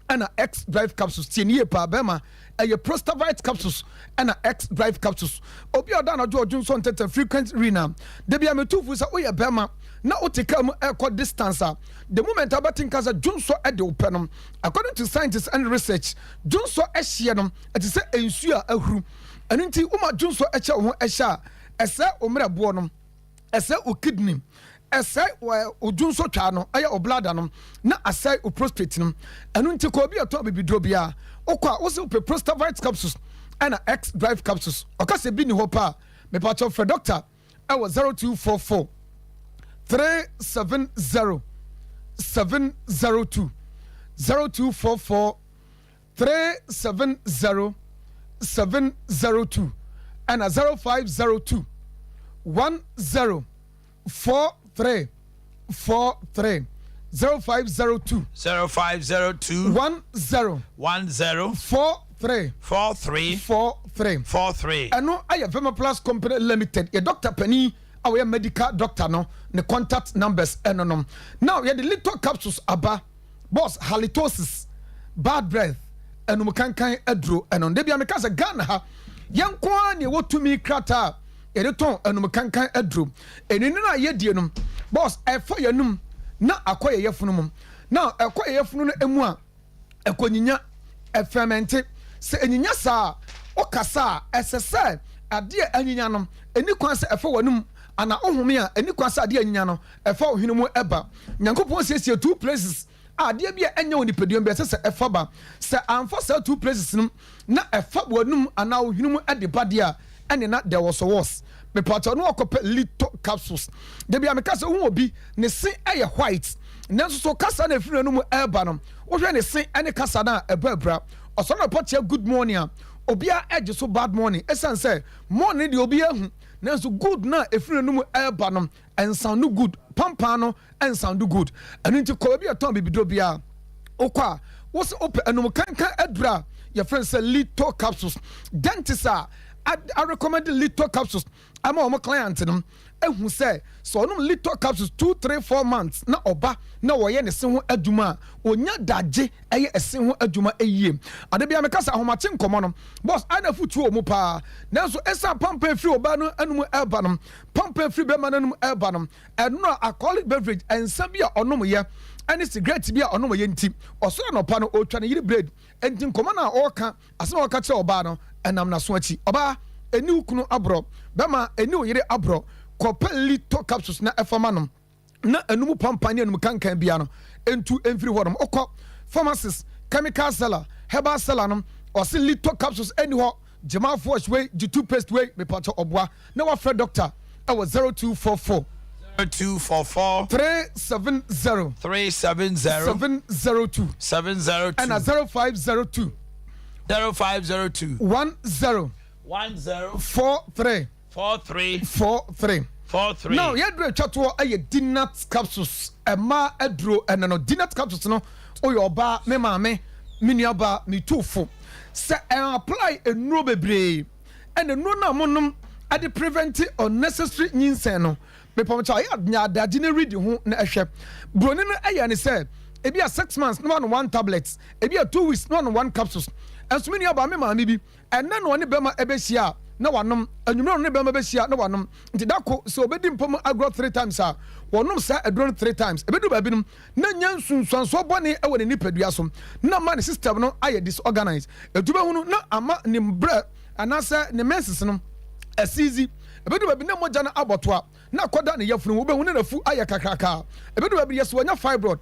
and X drive capsules tienie pa bema eye prostavite capsules and X drive capsules obi oda na George so ntete frequent renal de bia metufu sa oye bema na otika mu equal distance the moment about kasa junso e de openom according to scientists and research junso e hye no it say ensu a ahuru eno nti uma junso e che ho e hye ese omrebo no ese o kidney ese o junso twa no aye o bladder no na asai o prostate no eno nti ko bi ato bibidro bia okwa wo se prostavite capsules and X drive capsules okase bi ni ho pa me pa cho for doctor I was 0244 370 702 0244 370 702 and a 0502 1043 43 0502 0502 10 43 43 ano aya Vema Plus Company Limited your doctor Penny our medical doctor no the contact numbers enonom now yeah the little capsules aba boss halitosis bad breath enum kankan adro enon de bia me kasa Ghana ha yanko ne wotumi krata ye de ton enum kankan adro enini na ye die num boss efo yanum na akoye yefunu mum now akoye yefunu no emu a ekonyinya efemente se enyinya sa okasa esese ade anyinya no eni kwan se efo wanum ana ohome a eni kwasa ade anyinya no efa ohwene mu eba nyankopon siesie two places ade bia enya onipadua bia se efa ba se amfa sa two places no na efa wanum ana ohwene mu ade bade a ene na there was me pato no okope little capsules de bia me kasa hu obi ne sin eye white nanso so kasa na efiri no mu eba no wo hwe ne sin ene kasa na ebabra oso na potia good morning a obia edge so bad morning esan say morning de obia hu nanso good na efiri no mu eba no and sound good pampa no and sound good and nti ko bia ton bibidro bia okwa wo se open enum kankan adura your friend say little capsules dentist I recommend little capsules I'm on my client them ehu say so no little capsules 2 3 4 months na oba na wo ye ne se ho aduma onya daje eye ese ho aduma eyie ade bia me kasa ahomache nkomo no boss ana futu o mu pa nanso esa pampa free oba no anum elba no pampa free be man anum elba no eno alcoholic beverage ensa bia onom ye any cigarette bia onom ye nti oso no pa no otwa ne yiri bread enti nkomo na oka asema oka che oba no enam na so achi oba eni ukunu abro bema eni oyire abro kope little capsules na efama na enumu pampani enum kankan bia no entu enfiri hodom okọ pharmacist chemical seller herbal seller no or see little capsules anyhow jema wash way g2 paste way me pacho obwa na wa friend doctor I was 0244 0244 370 702 and a 0502 0502 10 43 now yedre chato aye dinat capsules ema edro enano dinat capsules no oyoba me maame miniaba me tufo se apply enuro bebre and enuro na monum ade prevent unnecessary nyinsen no me pomcha ya adade na read ho na ehwe broni no aye ne se ebi a 6 months no one tablet ebi a 2 weeks no one capsules asumini aba me maame bi enne no ne bema ebehia na wanom anwumre no ne bema behia na wanom nti dako so obedi mpom agro 3 times a wonom sa adro 3 times ebedu ba binum na nyansunsuanso bone e woni nipadua so na ma ne system no aye disorganized edube hunu na ama ne mbre anasa ne menses no asizi ebedu ba bi na moja na abotoa na koda ne yafunu wo be hunu na fu aye kakaka ebedu ba bi yeso wanya fibroid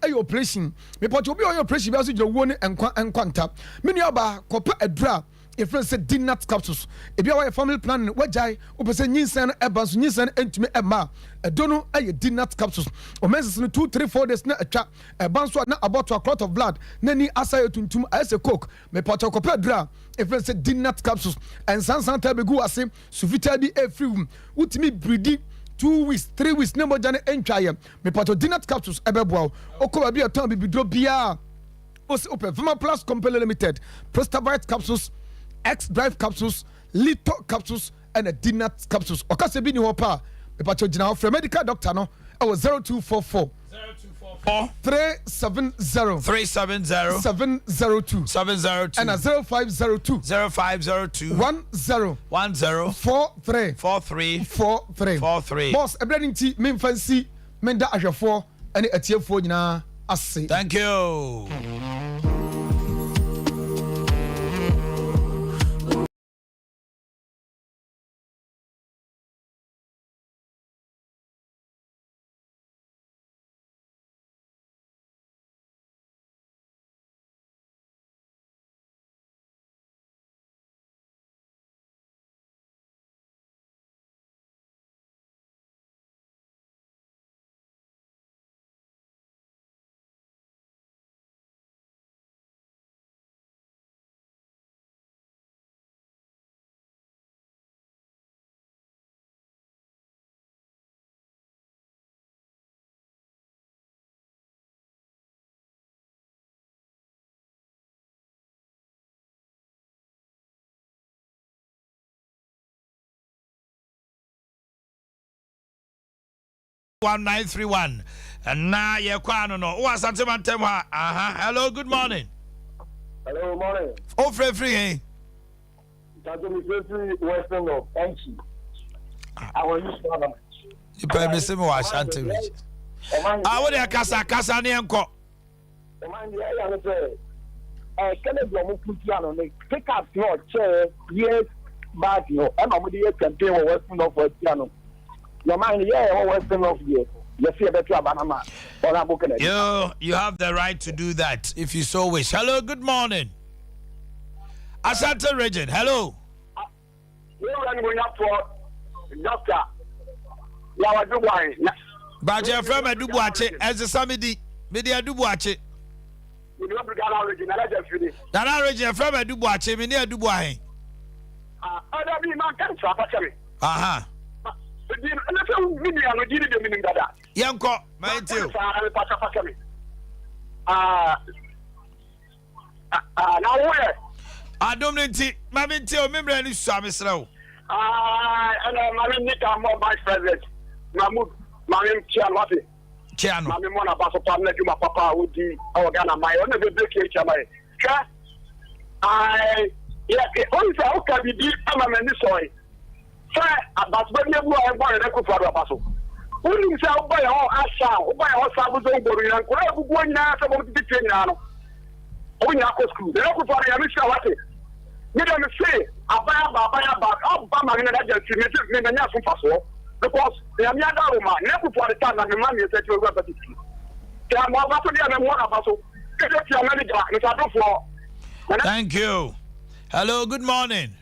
aye operation me poto obi oye operation bi aso gye wo ne enkwanta menu aba kopa adura if friends say dinat capsules if you are family planning wajai opese nyinsen ebanso nyinsen entumi ema edono aye dinat capsules o menses no 2 3 4 days na atwa ebanso na about a clot of blood na ni asaye tuntum ayese coke me poto kopa adura if friends say dinat capsules and sansan tabegu ase sufita bi e free utimi breedi 2 weeks 3 weeks nemo jane entwaye me poto dinat capsules ebeboa okwa bi aton bibidro bia open Vima Plus Company Limited, Prostabite capsules, X Drive capsules, Lito capsules, and a Dinat capsules. Okase bi ni ho pa. E pa chojina for medical doctor no. I was 0244 370 702 and a 0502 10 boss ebrenin ti me fancy menda ahwefo ane atiefo nyina ase. Thank you. One 931 and now you're quite no. What's that? Hello, good morning. Hello, morning. Oh, free, eh? That's me Western of thank you. I will use one. You pay me some more Ashanti Rich. I want a casa near Enco. Can I go put piano? Pick up your chair years back, you know, and I'm going to campaign Western of piano. Your mind, yeah, Western of you. You see a better Abanama. You have the right to do that if you so wish. Hello, good morning. Ashanti region, hello. You run up for doctor. Yawa Dubai. But your friend Dubuache as a Samidi, Media Dubuache. You don't bring our region, I just finished. That region from Dubuache, Media Dubuahe. Other be my cancer, Aha. Yanko, my dear. Now where? I don't need Mammy Tell me, Brandy Sammy Slow. And Mammy Nick, I'm more vice president. Mammy Chiamati. Chiano. Mammy Mona Basso, my papa would be our Ghana, my own big HMI. Only how can we be a man in this way? Sir, but when you are born, I could for a puzzle. Only sell by all Asha, by all Sabbath, and going now about the Piano. Only Aqua School, the local for the Amisha. You don't say, Abba, and agency, maybe not from Paso, because the Amiada woman, never for the time and the money is that you are ready. There are more about the one of us. Get your manager, Mr. Duflo. Thank you. Hello, good morning.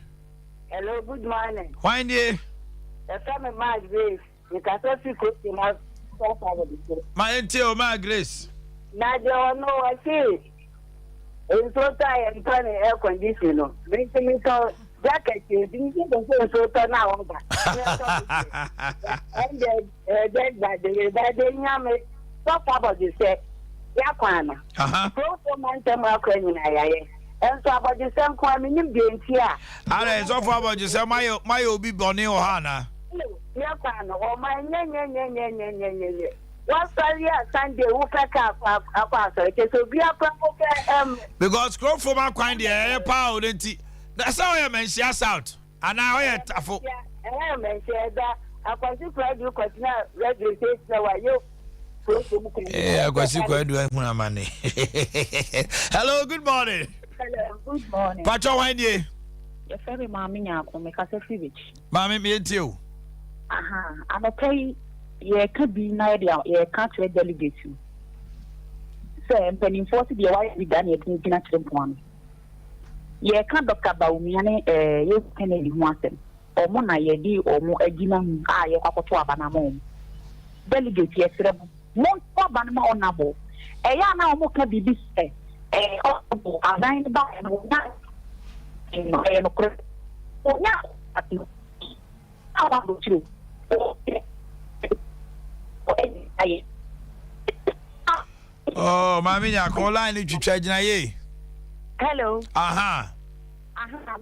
Hello, good morning. Why dear? The family my grace. You can also see question of my until my grace. Now there are no I see. In so tired and turning air conditioner. Bring me so jacket you didn't so turn now. And then by the yam so about you say Yakwana. Go for my time and so about the same crime in being here. I so far about you say my obi Bonnie or Hannah. Yakwana or my one Sunday who pack up so be a because grow for my kind air power that's how I mean she has out and now I have that I consider you continue registration why you I got you quite doing money. Hello, good morning. Hello, good morning. Pacho, when you? Your very mammy, make us a village. Mammy, me too. I'm a pay. You could be an idea, you can't delegate you. So, I'm penny 40 the wife we done it in the one. You can't talk about me, you can want them. Or Mona, ye or more a dinner, I have a banana. Delegate, yes, most for banana or nabo. A yana moka be this. A nine back and not in my own. Oh, now, how about you? Oh, Mammy, I call line to charge ye. Hello. Aha.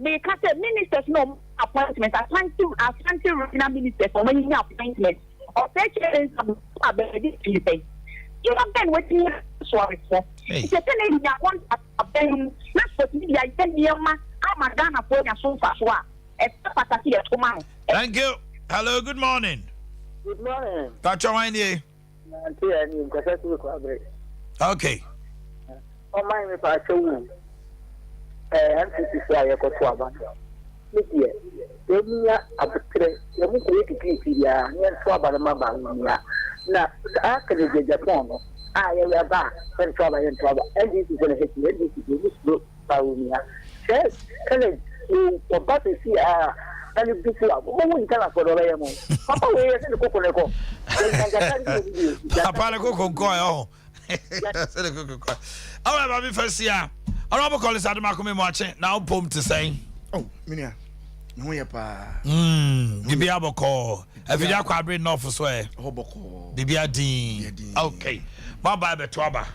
Because the ministers no appointment. Appointing regional ministers for many appointments. Or sections of ability to pay. You have been waiting sorry for. It's a thing that one of them. Not for me, I tell you, I'm a Ghana for your sofa. Thank you. Hello, good morning. Good morning. Touch your mind here. Okay. Oh, my, if I show you, I'm to say I got to Abba. Look here, you are a bit, you must wait to keep you, and trouble the mama. Now, I can get Japan. I am back when trouble and trouble, and this is going to hit you. This is this book, Paulia. Yes, can you forgot to see and you be up. What would you tell us for the Rayamo? Papa, we are in the Coconaco. Papa, Coconaco. All right, Bobby, first year. I don't call this Adam Akome watching now. Pom to say, oh, Minia, no, ya pa. Bibi Aboko. If you are quite enough for swear, Hoboko, Bibi Adin. Okay, my Bible to Abba.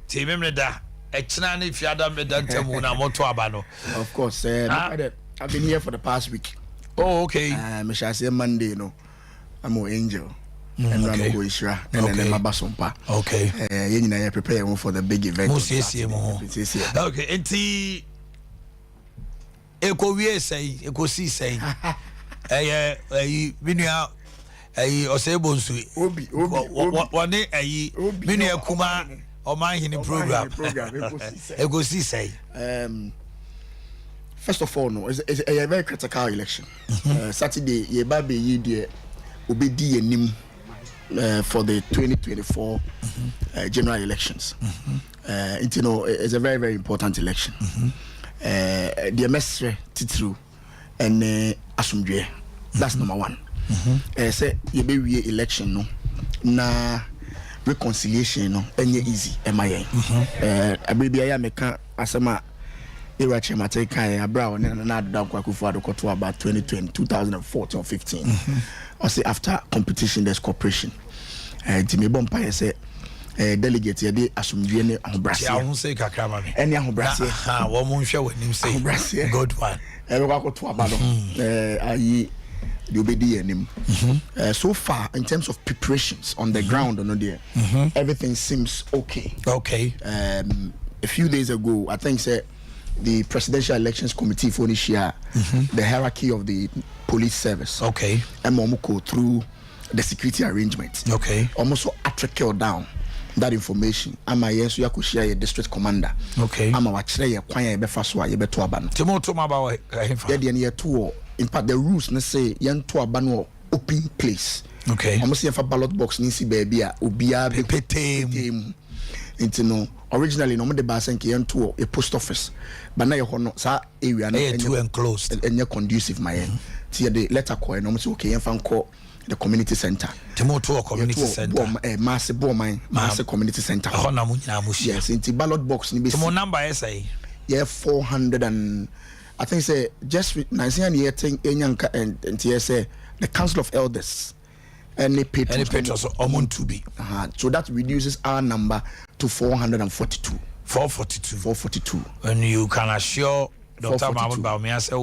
Team Emreda, a China if you had done Medantamo, Motuabano. Of course, I've been here for the past week. Oh, okay. I shall say Monday, no. I'm more angel. And okay. Go Isra, and then my Sompa. Okay. You prepare for the big event. Okay. And Eko we say, Eko see say, Minia, Osebonsu, Obi, one day, Minia Kuma, Omanhene program. Eko see say. First of all, no, it's a very critical election. Saturday, ye baby ye dear, Obi di nim for the 2024 general elections. You know, it's a very, very important election. The mestre titru and asumdwe. That's number one. Say ye be election no na reconciliation no enye easy. MIA. Abibi aya meka asema. Irache Mateka Abra na Kwakufu about 2014 or 15. I say after competition there's cooperation. Timmy Bompa say delegate yede asumdwe ne ahobrase. Ya hu say kakra ma me. Eni ahobrase. Wo mo nhwe w'anim say. Ahobrase. Good one. Kwakufu aba no. Ayi the obedi enim. So far in terms of preparations on the ground no there. Everything seems okay. Okay. A few days ago I think say the Presidential Elections Committee for this year, the hierarchy of the police service. Okay. And Momuko through the security arrangements. Okay. Almost trickle down that information. Ama yes, you could share your district commander. Okay. Ama wachre ye kwanya ye befaswa ye beto aban. Timo to mabawa. Yeah, the two. In fact, the rules ne say yan to aban open place. Okay. Almost ye for ballot box nisi baby ubia be pete. Into no originally no the basen ke to a post office but now you no sa area no too enclosed and you conducive my see the letter call no say okay fan call the community center to community center mass community center yes into ballot box ni be number say yeah 400 and I think say just 19 year thing enyanka and say the council of elders any patrons to be so that reduces our number to 442 442 and you can assure Dr. Mahmoud Baumia say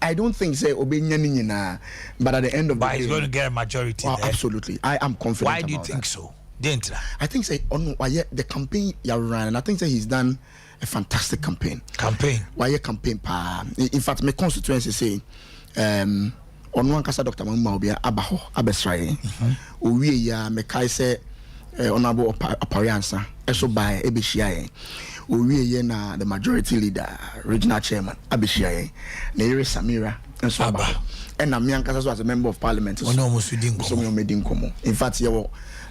I don't think say obenya nyina but at the end of the day he's going to get a majority there. Absolutely I am confident. Why do you think so? I think say the campaign you ran and I think say he's done a fantastic campaign why campaign pa in fact my constituency say on one kasa Dr. Mama Obia abaho abesraye owie ya mekai se honorable apariansa eso by ebehia owie ye na the majority leader regional chairman abehia na Yere Samira enso abaho and me ankasa so as a member of parliament ono medin komo in fact ye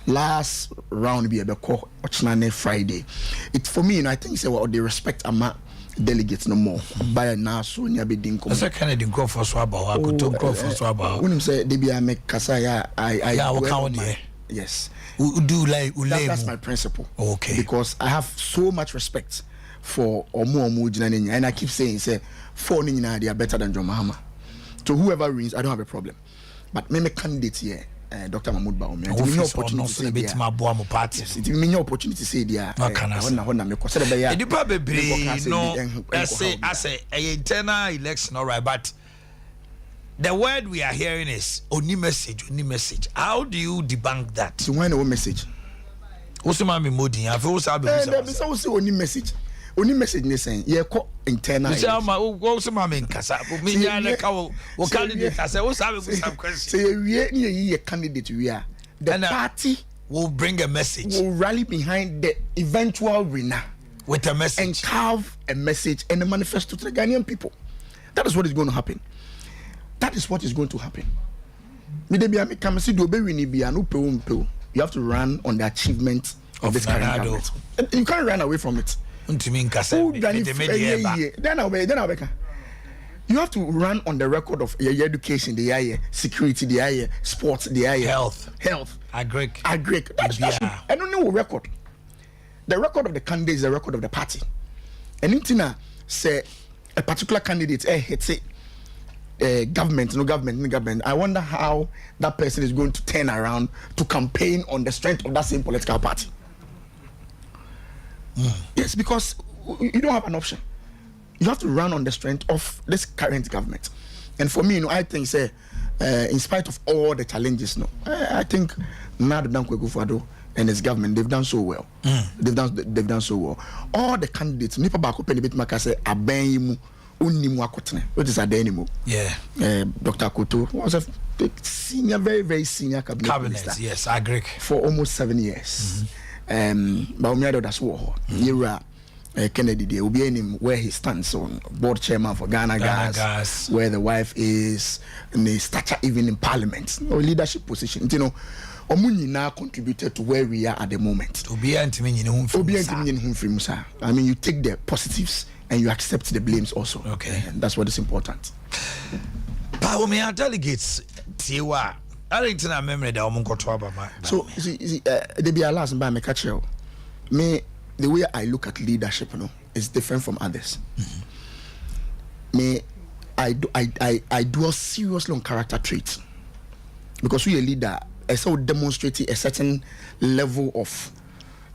last round be ebeko ochinane Friday it for me I think say what they respect ama delegates no more by now so nya be din come. That's a Canadian go for swaba or to go for swaba. When him say they be make kasaya I yes. Do like that's my principle. Okay. Because I have so much respect for omo jinaninya and I keep saying say four ni they are better than John Mahama. To whoever wins I don't have a problem. But me candidate here Dr. Mahmoud Baumia. It's my opportunity to say there. It's my opportunity to say there. No, I say internal election, all right, but the word we are hearing is only message. How do you debunk that? So when no message? Also, my Modi, I feel so. Only message. Only message is saying, yeah, internal. Also, my main casa. Me, I candidate. I say, also, I have questions. Say, we are candidate. We are the party will bring a message. Will rally behind the eventual winner with a message and carve a message and a manifesto to the Ghanaian people. That is what is going to happen. That is what is going to happen. You have to run on the achievement of this current government. You can't run away from it. You have to run on the record of your education, the security, the sports, the health. Agric. I don't know record. The record of the candidate is the record of the party. And Intina say a particular candidate hits it. Government. I wonder how that person is going to turn around to campaign on the strength of that same political party. Yes, because you don't have an option. You have to run on the strength of this current government. And for me, I think, in spite of all the challenges, I think Nadu Dankwa Akufo-Addo and his government, they've done so well. They've done so well. All the candidates, Nipa Bako Penibit Makase, Abenyimu, Unimu Akotene, which is Adenimo. Yeah. Dr. Koto was a senior, very, very senior cabinet minister. Yes, I agree. For almost 7 years. Baumiado that's war. Yera Kennedy will be in where he stands on board chairman for Ghana Gas, where the wife is, and the stature even in parliament or leadership position. You know, Omuni now contributed to where we are at the moment. I mean, you take the positives and you accept the blames also. Okay, and that's what is important. Baumia delegates, Tiwa. I think I remember that. So, they be a last by me catch you. Me, the way I look at leadership, is different from others. Me, I dwell seriously on character traits because we a leader. I saw demonstrating a certain level of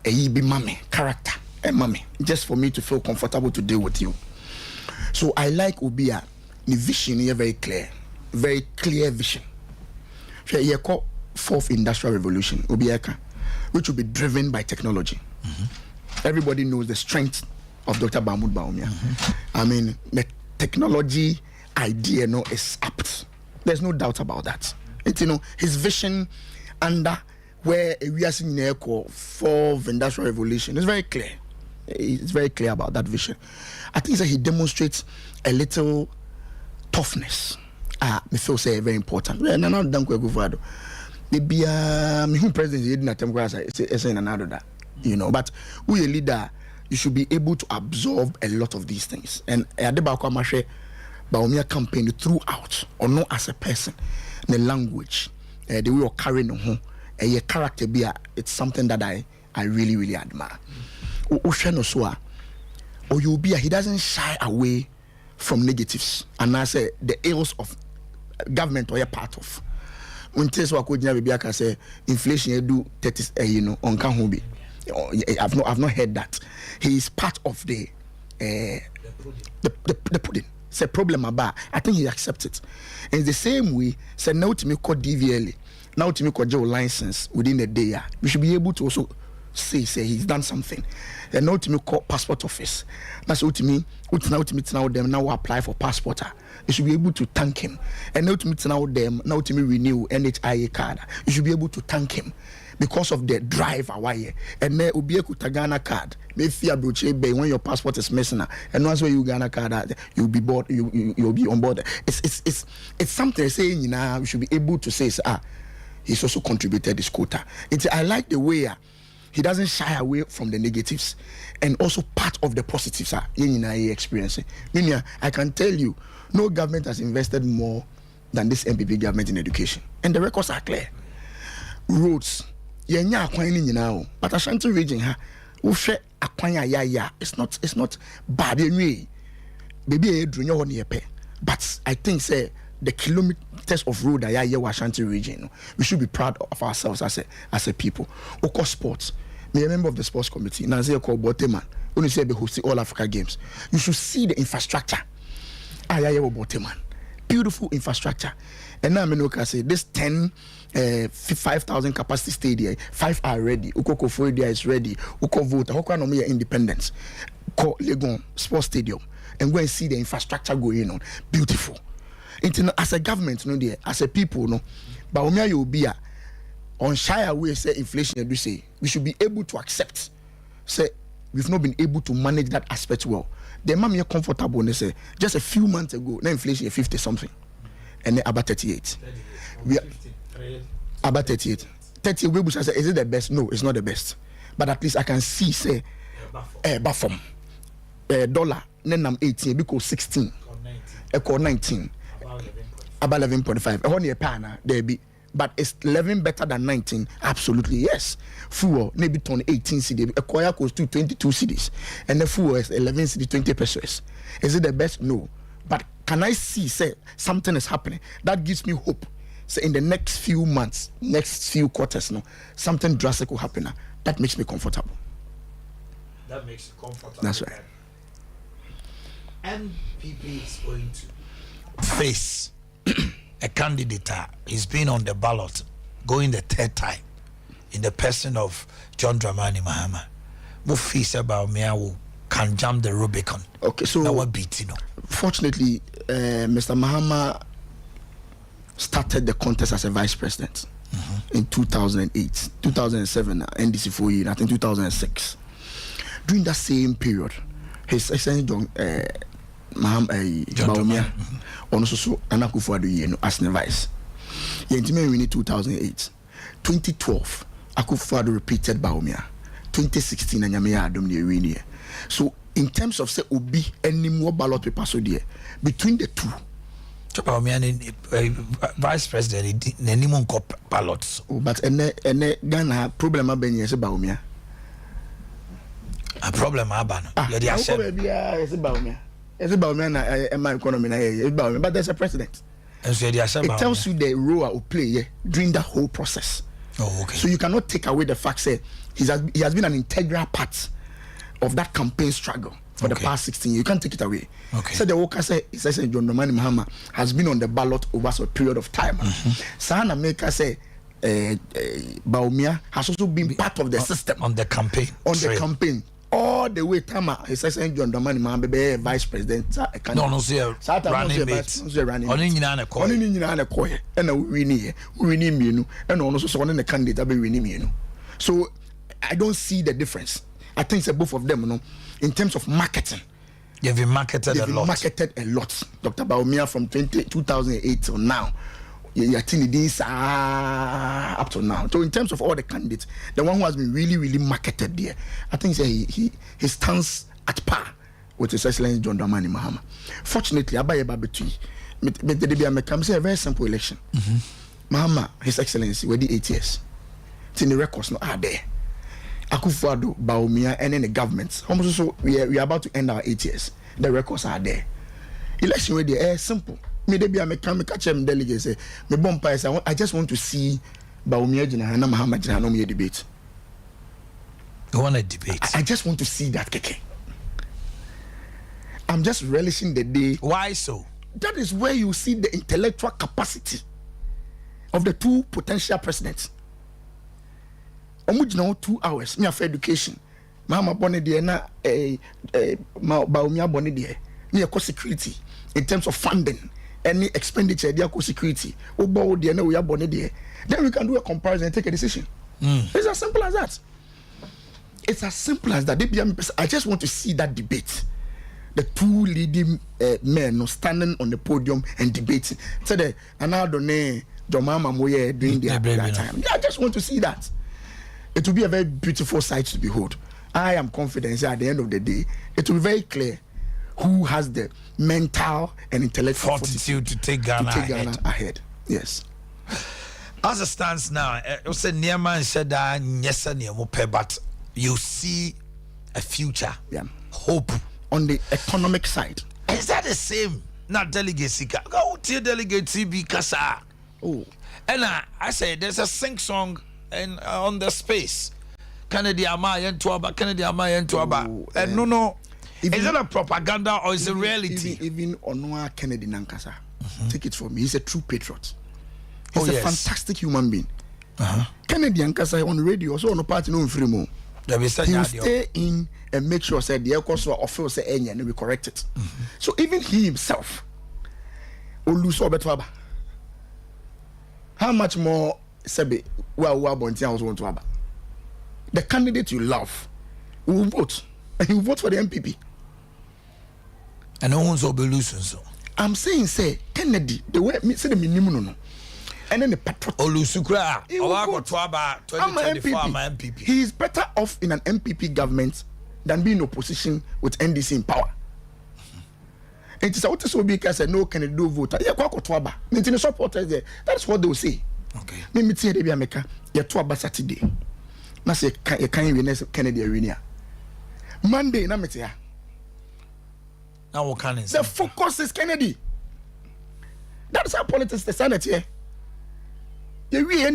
a be mommy character and mommy just for me to feel comfortable to deal with you. So I like Ubia, the vision here very clear vision. You call fourth industrial revolution, Obiaka, which will be driven by technology. Everybody knows the strength of Dr. Mahmoud Baumia. I mean, the technology idea is apt. There's no doubt about that. It's, his vision under where we are seeing the fourth industrial revolution is very clear. It's very clear about that vision. I think that he demonstrates a little toughness. Me feel say very important. Nana Dankwa Akufo-Addo. The president is in another, but we a leader, you should be able to absorb a lot of these things. And Adeba Akwa Baumia campaign throughout, or not as a person, the language, the way you're carrying on, your character it's something that I really, really admire. He doesn't shy away from negatives, and I say the ills of government or a part of. When I say inflation do 30 on Kanhubi. I've not heard that. He is part of the pudding. It's a problem about. I think he accepts it. In the same way, say now to me call DVLA, now to me call Joe license within a day. We should be able to also say he's done something. And now to me call passport office. That's what to me. Now them now apply for passport. You should be able to thank him. And now to me now to me renew NHIA card. You should be able to thank him because of the drive away. And then Ubiye Ghana card. When your passport is missing, and once you Ghana card, you'll be bored. You'll be on board. It's something saying we should be able to say he's also contributed this quota. I like the way he doesn't shy away from the negatives and also part of the positives he experiencing. Meaning, I can tell you, no government has invested more than this MPP government in education, and the records are clear. Roads, but Ashanti region, it's not bad anyway. Baby, but I think the kilometers of road that are here in Ashanti region, we should be proud of ourselves as a people. Oko sports. Me a member of the sports committee. Now say called Boteman. When you say be hosting all Africa games, you should see the infrastructure. Boteman. Beautiful infrastructure. And now I say this 5,000 capacity stadium, 5 are ready. Uko Koforidua is ready. Uko Vote. Uko no me independence. Call Legon Sports Stadium and go and see the infrastructure going on. Beautiful. As a government, no there, as a people, no. But when you be on shy away, say inflation, you say we should be able to accept. Say we've not been able to manage that aspect well. The man me comfortable. They say just a few months ago, now inflation is 50 something, and then about 38. We are about 38. 30. We say, is it the best? No, it's not the best. But at least I can see say buffer dollar. Then I'm 18 because 16. Equal 19. About 11.5. Only a panna there be. But it's 11 better than 19? Absolutely, yes. Fuel, maybe turn 18 cedi. A choir goes to 22 cedis. And the fuel is 11 cedi, 20 pesos. Is it the best? No. But can I see, say, something is happening? That gives me hope. So in the next few months, next few quarters, no, something drastic will happen. That makes me comfortable. That makes you comfortable. That's right. NPP is going to face a candidate. He's been on the ballot going the third time in the person of John Dramani Mahama. What feels about me can jump the Rubicon? Okay, so now what beat, you know? Fortunately, Mr. Mahama started the contest as a vice president in 2008, 2007, NDC 4 years, I think 2006. During that same period, his excellency John Baumia also Akufo-Addo as the vice. We in 2008, 2012 Akufo-Addo repeated Baumia, 2016 and Nyame Adom the win. So in terms of say Obi any more ballot papers so there between the two. Vice President any more ballots. But ene Ghana problem abenye se Baumia. A problem abano. You dey accept. It's about me and my economy. It's about me, but there's a precedent. It tells you the role I will play during that whole process. Oh, okay. So you cannot take away the fact that he has been an integral part of that campaign struggle for the past 16 years. You can't take it away. Okay. So the worker say, John Dramani Mahama has been on the ballot over a period of time. Sana Maker say, Baumia has also been part of the system on the campaign. The campaign. All the way Tama is saying John Dramani Mahama be vice president. No, say running mate. Only nyina na koye. And we need me, and also so one the candidate be winning me. So I don't see the difference. I think it's both of them, you know, in terms of marketing. They've been marketed a lot. Dr. Baumia from 2008 till now. You're telling this up to now. So in terms of all the candidates, the one who has been really marketed there, I think he stands at par with His Excellency John Dramani Mahama. Fortunately, Abaye Babetui, it's a very simple election. Mahama, His Excellency, we're the 8 years. The records no are there. Akufo-Addo, Baumia, and then the government. Almost so we are about to end our 8 years. The records are there. Election where they are simple. Me dey be a catch him delegate say me bompa say I just want to see Baumia Jina na Mahama Jina no me debate. You want a debate? I just want to see that keke. I'm just relishing the day. Why so? That is where you see the intellectual capacity of the two potential presidents. Omujina 2 hours me for education. Mahama bone dey na Baumia bone dey. Me eco security in terms of funding. Any expenditure, their security, then we can do a comparison and take a decision. It's as simple as that. It's as simple as that. I just want to see that debate. The two leading men standing on the podium and debating. So the Anadone, Jomama Moye during their time. I just want to see that. It will be a very beautiful sight to behold. I am confident that at the end of the day, it will be very clear who has the mental and intellectual fortitude to take Ghana ahead. Yes. As it stands now, but you see a future, yeah, hope on the economic side. Is that the same? not delegacy. Go to delegate CB Kasa. Oh. And I say there's a sing song and on the space. Kennedy Amayan Tuaba, Kennedy Amayan Tuaba. And no. Is it a propaganda or is it reality? Even Onua Kennedy Nankasa. Take it from me. He's a true patriot. He's a fantastic human being. Kennedy Nankasa on radio, also on a party no free. He will stay in and make sure that the Ekoswa official say any and we correct it. So even he himself will lose over Twaba. How much more Sebe Bontia was want to have? The candidate you love will vote. And you vote for the MPP. And no one's will be losing so. I'm saying say Kennedy, the way me say the minimum no. And then the patriot. Olusukra. I'm an MPP. He is better off in an MPP government than being in opposition with NDC in power. And it's what so because no Kennedy do vote. Yeah, Kwakotwaba. Maintain supporters there. That's what they will say. Okay. Me tell you America. Yeah, Twaba Saturday. Na say you can't win Kennedy arena. Monday na me tell. Now what can the focus is Kennedy. That's how politics the Senate here. You're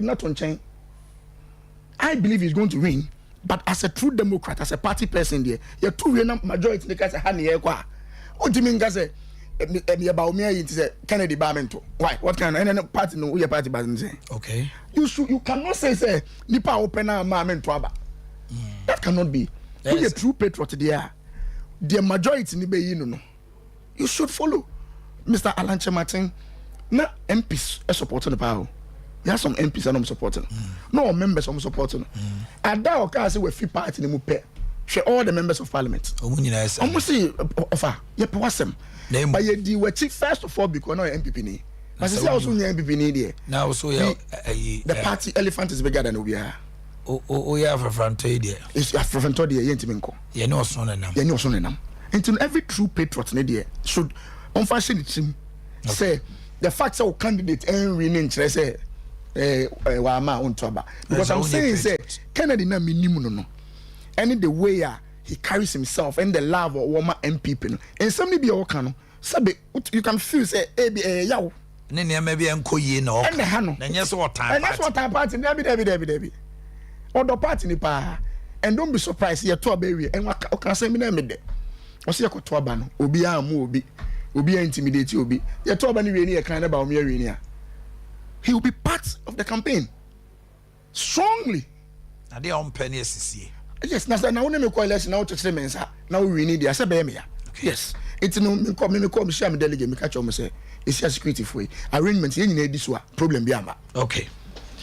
not on chain. I believe he's going to win, but as a true Democrat, as a party person there, you're two majority because honey what do you mean guys about me Kennedy Barmento? Why? What kind of party no your party doesn't say? Okay. You cannot say Nipa open our Mamento. That cannot be. Yes. You're a true patriot there. The majority no. You should follow Mr. Alan Martin. Na MPs are supporting the power. There are some MPs that I'm supporting. No members I'm supporting. Adea Akye say we free party in Mupe. Share all the members of parliament. Almost see offer. You person. But you do what first of all because no MPP ni. But say also no MPP ni there. Now so the party elephant is bigger than Obia. Oh yeah for fronto there. It's for fronto there yentimenko. You know so na nam. You know so na nam. Until every true patriot ni there should on fashion it say the fact that candidate ain't winning say wama on Twaba. Because I'm saying say Kennedy na minimum no. And the way he carries himself and the love of Wama MPP. And somebody be all can sabe you can feel say yaw. Nene maybe enko ye no. And the hano. And yes what time. And that's what time party Debbie. Other party ni pa. And don't be surprised here Twaba area and what can say me na me de. What's your Twaba no? Obi amu obi intimidate obi. You talk about any kind about me. He will be part of the campaign strongly. And they on penny SCC. Yes, now when we coalition now to say mensa now we need the asabemia. Yes, it's no me come share me delegate me catch on say it's a security for arrangement you need this one problem biama. Okay.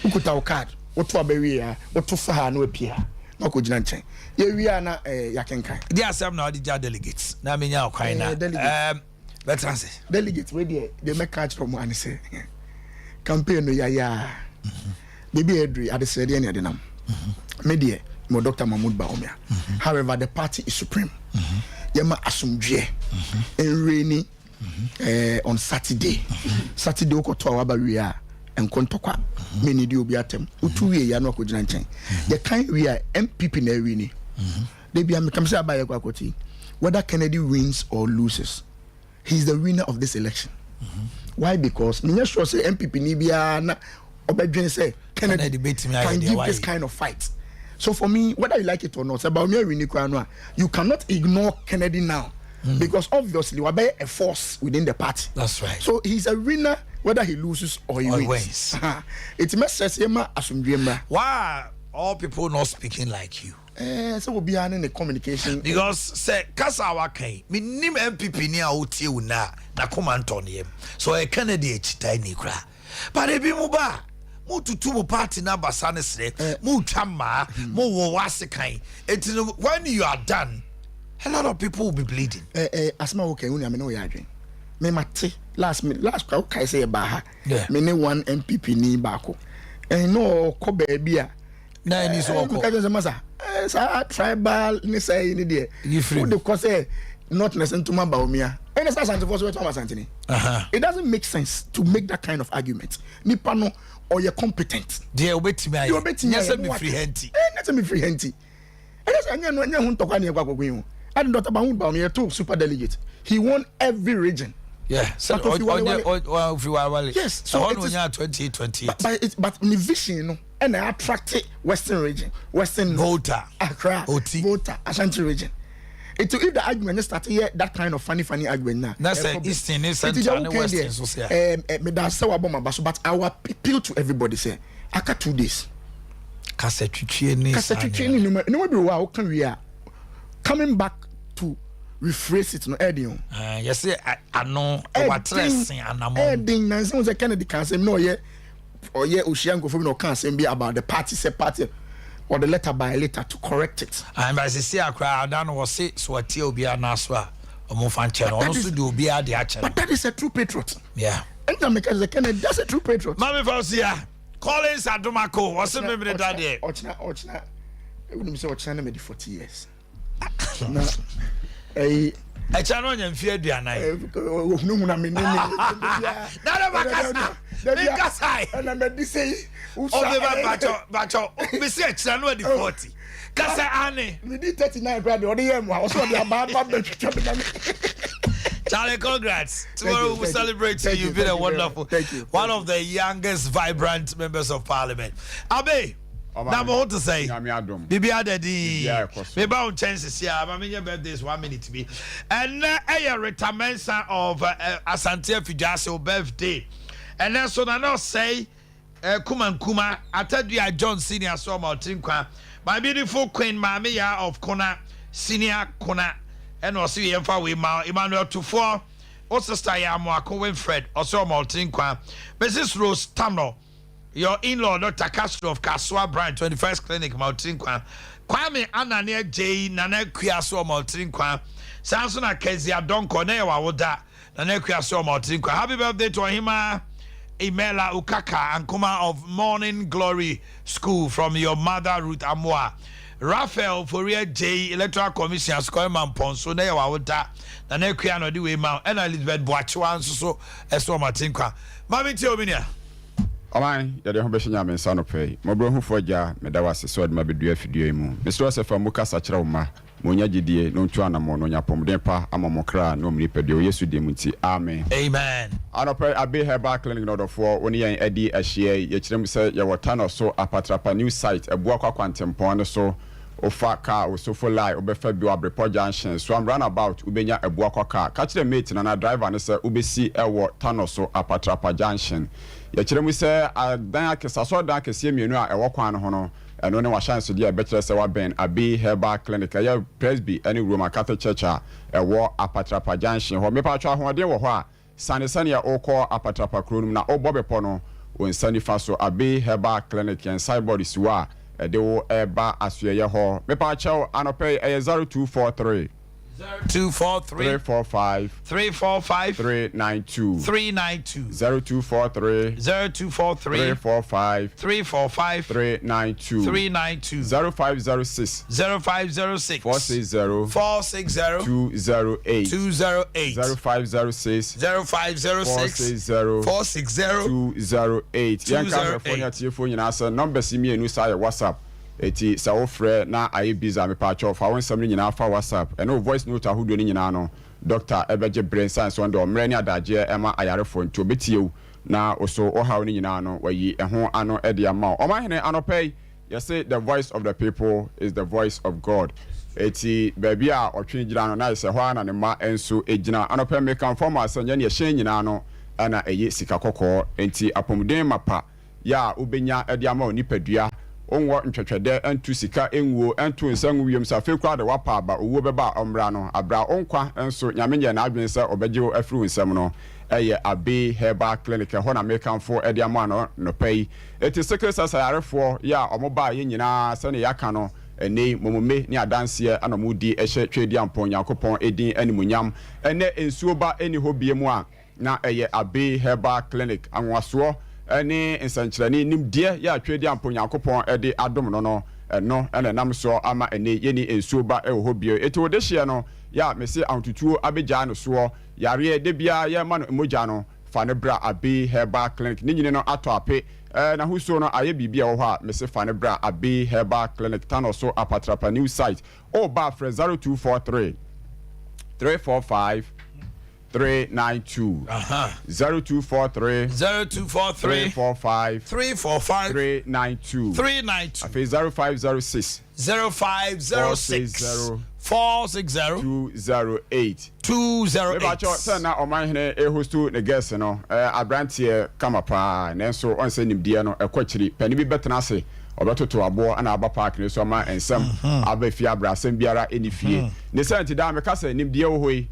Who could our card? What to aberia? What to fa no appear? No ko jina nchen. Ye wi ana yakenkan. They are some now the delegates. Na me nya okwan na. Veterans. Delegates where they make catch from one say campaign no ya. Baby Edri at the Sedian Yadenam. Media, mo Dr. Mahmoud Baumia. However, the party is supreme. Yama Asumje and rainy on Saturday. Saturday oko to our barrier and kontokwa. Many do be atem. Utuwe ya no ko jinanchen. The kind we are MPP na rini. They be am come say abaye kwakoti. Whether Kennedy wins or loses, he's the winner of this election. Why? Because me sure say MPP ni bia na obedwen say Kennedy can give this kind of fight. So for me, whether you like it or not, about me you cannot ignore Kennedy now. Because obviously we are a force within the party. That's right. So he's a winner whether he loses or he wins. It's message why all people not speaking like you? So we'll be in the communication because say kasa wakai me nim MPP ni a otie una na command on him so a Kennedy chita ni kra but e bi mu ba mu tutu mu party na basa ne sre mu twama mu wo wase kan when you are done a lot of people will be bleeding asma okay uni am no ya adwen me mate last kwa kai say ba ha me ne one MPP ni ba ko no ko ba bia na ni so ko tribal ni say ni there who the cause not necessarily to Baumia and it's not for Santini. It doesn't make sense to make that kind of argument. Nipano or you're competent. Dear obey me. You're betting yes, me free henty. Let me free henty. And that's And Dr. Mahmoud Bawumia too, super delegate. He won every region. Yeah. So yes. So it is 2028. But the vision, you know, and I attracted Western region, Western voter, Accra, voter, Ashanti region. If the argument started here, that kind of funny argument now. That's Eastern, Central, and Western. But our appeal to everybody say, I got 2 days. Coming back to rephrase it, no Edion. Yes, I know what dressing and I'm Edding Nancy Kennedy can say no, yeah, or yeah, Ushiango for no can say be about the party, say party, or the letter by letter to correct it. And as I say, I cry, I don't know what say, so a tea will be a Naswa or Mofanchen, also do be a the but that is a true patriot. Yeah. And the Kennedy, that's a true patriot. Mammy Faucia, Collins Adomako, what's the name of that day? Ochna, I wouldn't say Ochna made 40 years. No. A channel and fear the night. No, I mean, and I'm at this say, but we say channel the 40. Kasa Annie, we did 39 brother, or the M was on the bad. Charlie, congrats. Tomorrow we'll celebrate you. You've been a wonderful, one of the youngest, vibrant members of parliament. Abe. Now, what to say? Bibi Adedi. Maybe on chances here. My birthday is 1 minute to be. And a retirement of Asante Fijaso birthday. And then so now say Kuma Atadia John Senior Soma Trinkwa. My beautiful Queen Mami Yaw of Kona Senior Kona. And also Yemfa we Emmanuel Tufo. Also Stayamo Winfred. Also Maltrinkwa. Mrs. Rose Tamno. Your in-law, Dr. Castro of Kaswa Brand, 21st Clinic, Maltrinkwa. Kwame Anania J. Nana Kuyaso Maltrinkwa. Samsona Kezia Donko Newa Woda. Nana Kuyaso Maltrinkwa. Happy birthday to Ahima Imela Ukaka and Kuma of Morning Glory School from your mother Ruth Amwa. Raphael Fourier J. Electoral Commission Squareman Ponso Newa Woda. Nana Kuyano Diwe Mount. And Elizabeth Boakye so Eso Maltrinkwa. Mami Tiominia. Alright, yɛde ho bɛhyɛ nyame nsa no pɛi mɔbrɔ hu fɔgya meda wase so de ma bedua afidua mu mesrɛ sɛ fa mu kasa kyerɛ wo ma monya gyidie no ntu anamo no nya pomden pa ama mo kra no mni pɛdua yesu de mu nti amen anɔpɛ abe herbal clinic no dɔfoɔ woni yɛn adi ahyia yɛkyerɛ mu sɛ yɛwɔ tano so apatrapa new site abua kwa kwantempɔn no so ofa car osofo lie obefa bi abrepɔ junction so am run about ubenya abua kwa car ka kyerɛ mate na driver ne sɛ ubesi ɛwɔ tano so apatrapa junction yɛkyerɛ mu sɛ adan akesa so dan akɛseɛ mienu a ɛwɔ kwan no ho no ɛno ne wa chance de a bɛkyerɛ sɛ wa ben abi herbal clinic ɛyɛ presby ɛne Roman Catholic Church a ɛwɔ apatrapa junction hɔ mepa atwa ahoɔden wɔ hɔ a sane a okɔ apatrapa kronum na obɔ bepɔ no wonsani fa so abi herbal clinic yɛn cyborg siwa ɛde wo ɛba asoɛyɛ hɔ mepa akyɛw anɔpɛ ɛyɛ 0243 345 392 0243 345 392 0506 460 208 0506 460 208 yanka phone tiefo nyina sɛ number si mienu sa yɛ WhatsApp eti sa wo frɛ na ayi biza me pa cho fa won sam nyina fa WhatsApp eno voice note ahodo ni nyina no doctor ebeje brain science on do mre ni adaje ema ayarefo nti obetiew na oso o hawo ni nyina no wayi eho ano e de ama Omanhene anopay you say the voice of the people is the voice of God eti baby a otwe gira no na se ho ana ne ma enso egina anopay me kan form asanya ne ehye nyina no ana eye sika kokko enti apomuden mapa ya ubenya e de ama onipadua onwo ntwetwede antu sika enwo antu nsanwu wiem sa fe kura de wapa aba owo beba omra no abra onkwa enso nyame nye na adwen se obegye afru nsam no eye abe herbal clinic ho na mekanfo e de ama no no pay eti secret sasayarefo ya omoba ye nyina se ne yaka no ene momume ni adanse anomudi ehye twedi ampon yakopon edin animunyam ene ensuo ba eni ho biemu a na eye abe herbal clinic anwaso ani insankyerani nimdeɛ ya atwedi ampon yakopon ede adom no no ene nam so ama ene yeni ensuo ba ɛwɔ hɔ bio eti wode hye no ya mese antutuo abegya no so yare de bia ya ma no emogya no fanebra Abe Herbal Clinic ni nyine no ato ape na huso no aye bibia wo ha me se fanebra Abe Herbal Clinic tano so apatrapa new site o ba fre 0243 345 392 0243 345 392 afi 0506 460 208 Bacho say na Omanhene hostu ne guest no abrantie kama pa nenso on say nimdie no ekochiri pani bi betena ase obetoto abo ana aba park ne so ma ensem aba fie abrasem biara enifie ne senti da me ka say nimdie wo hoi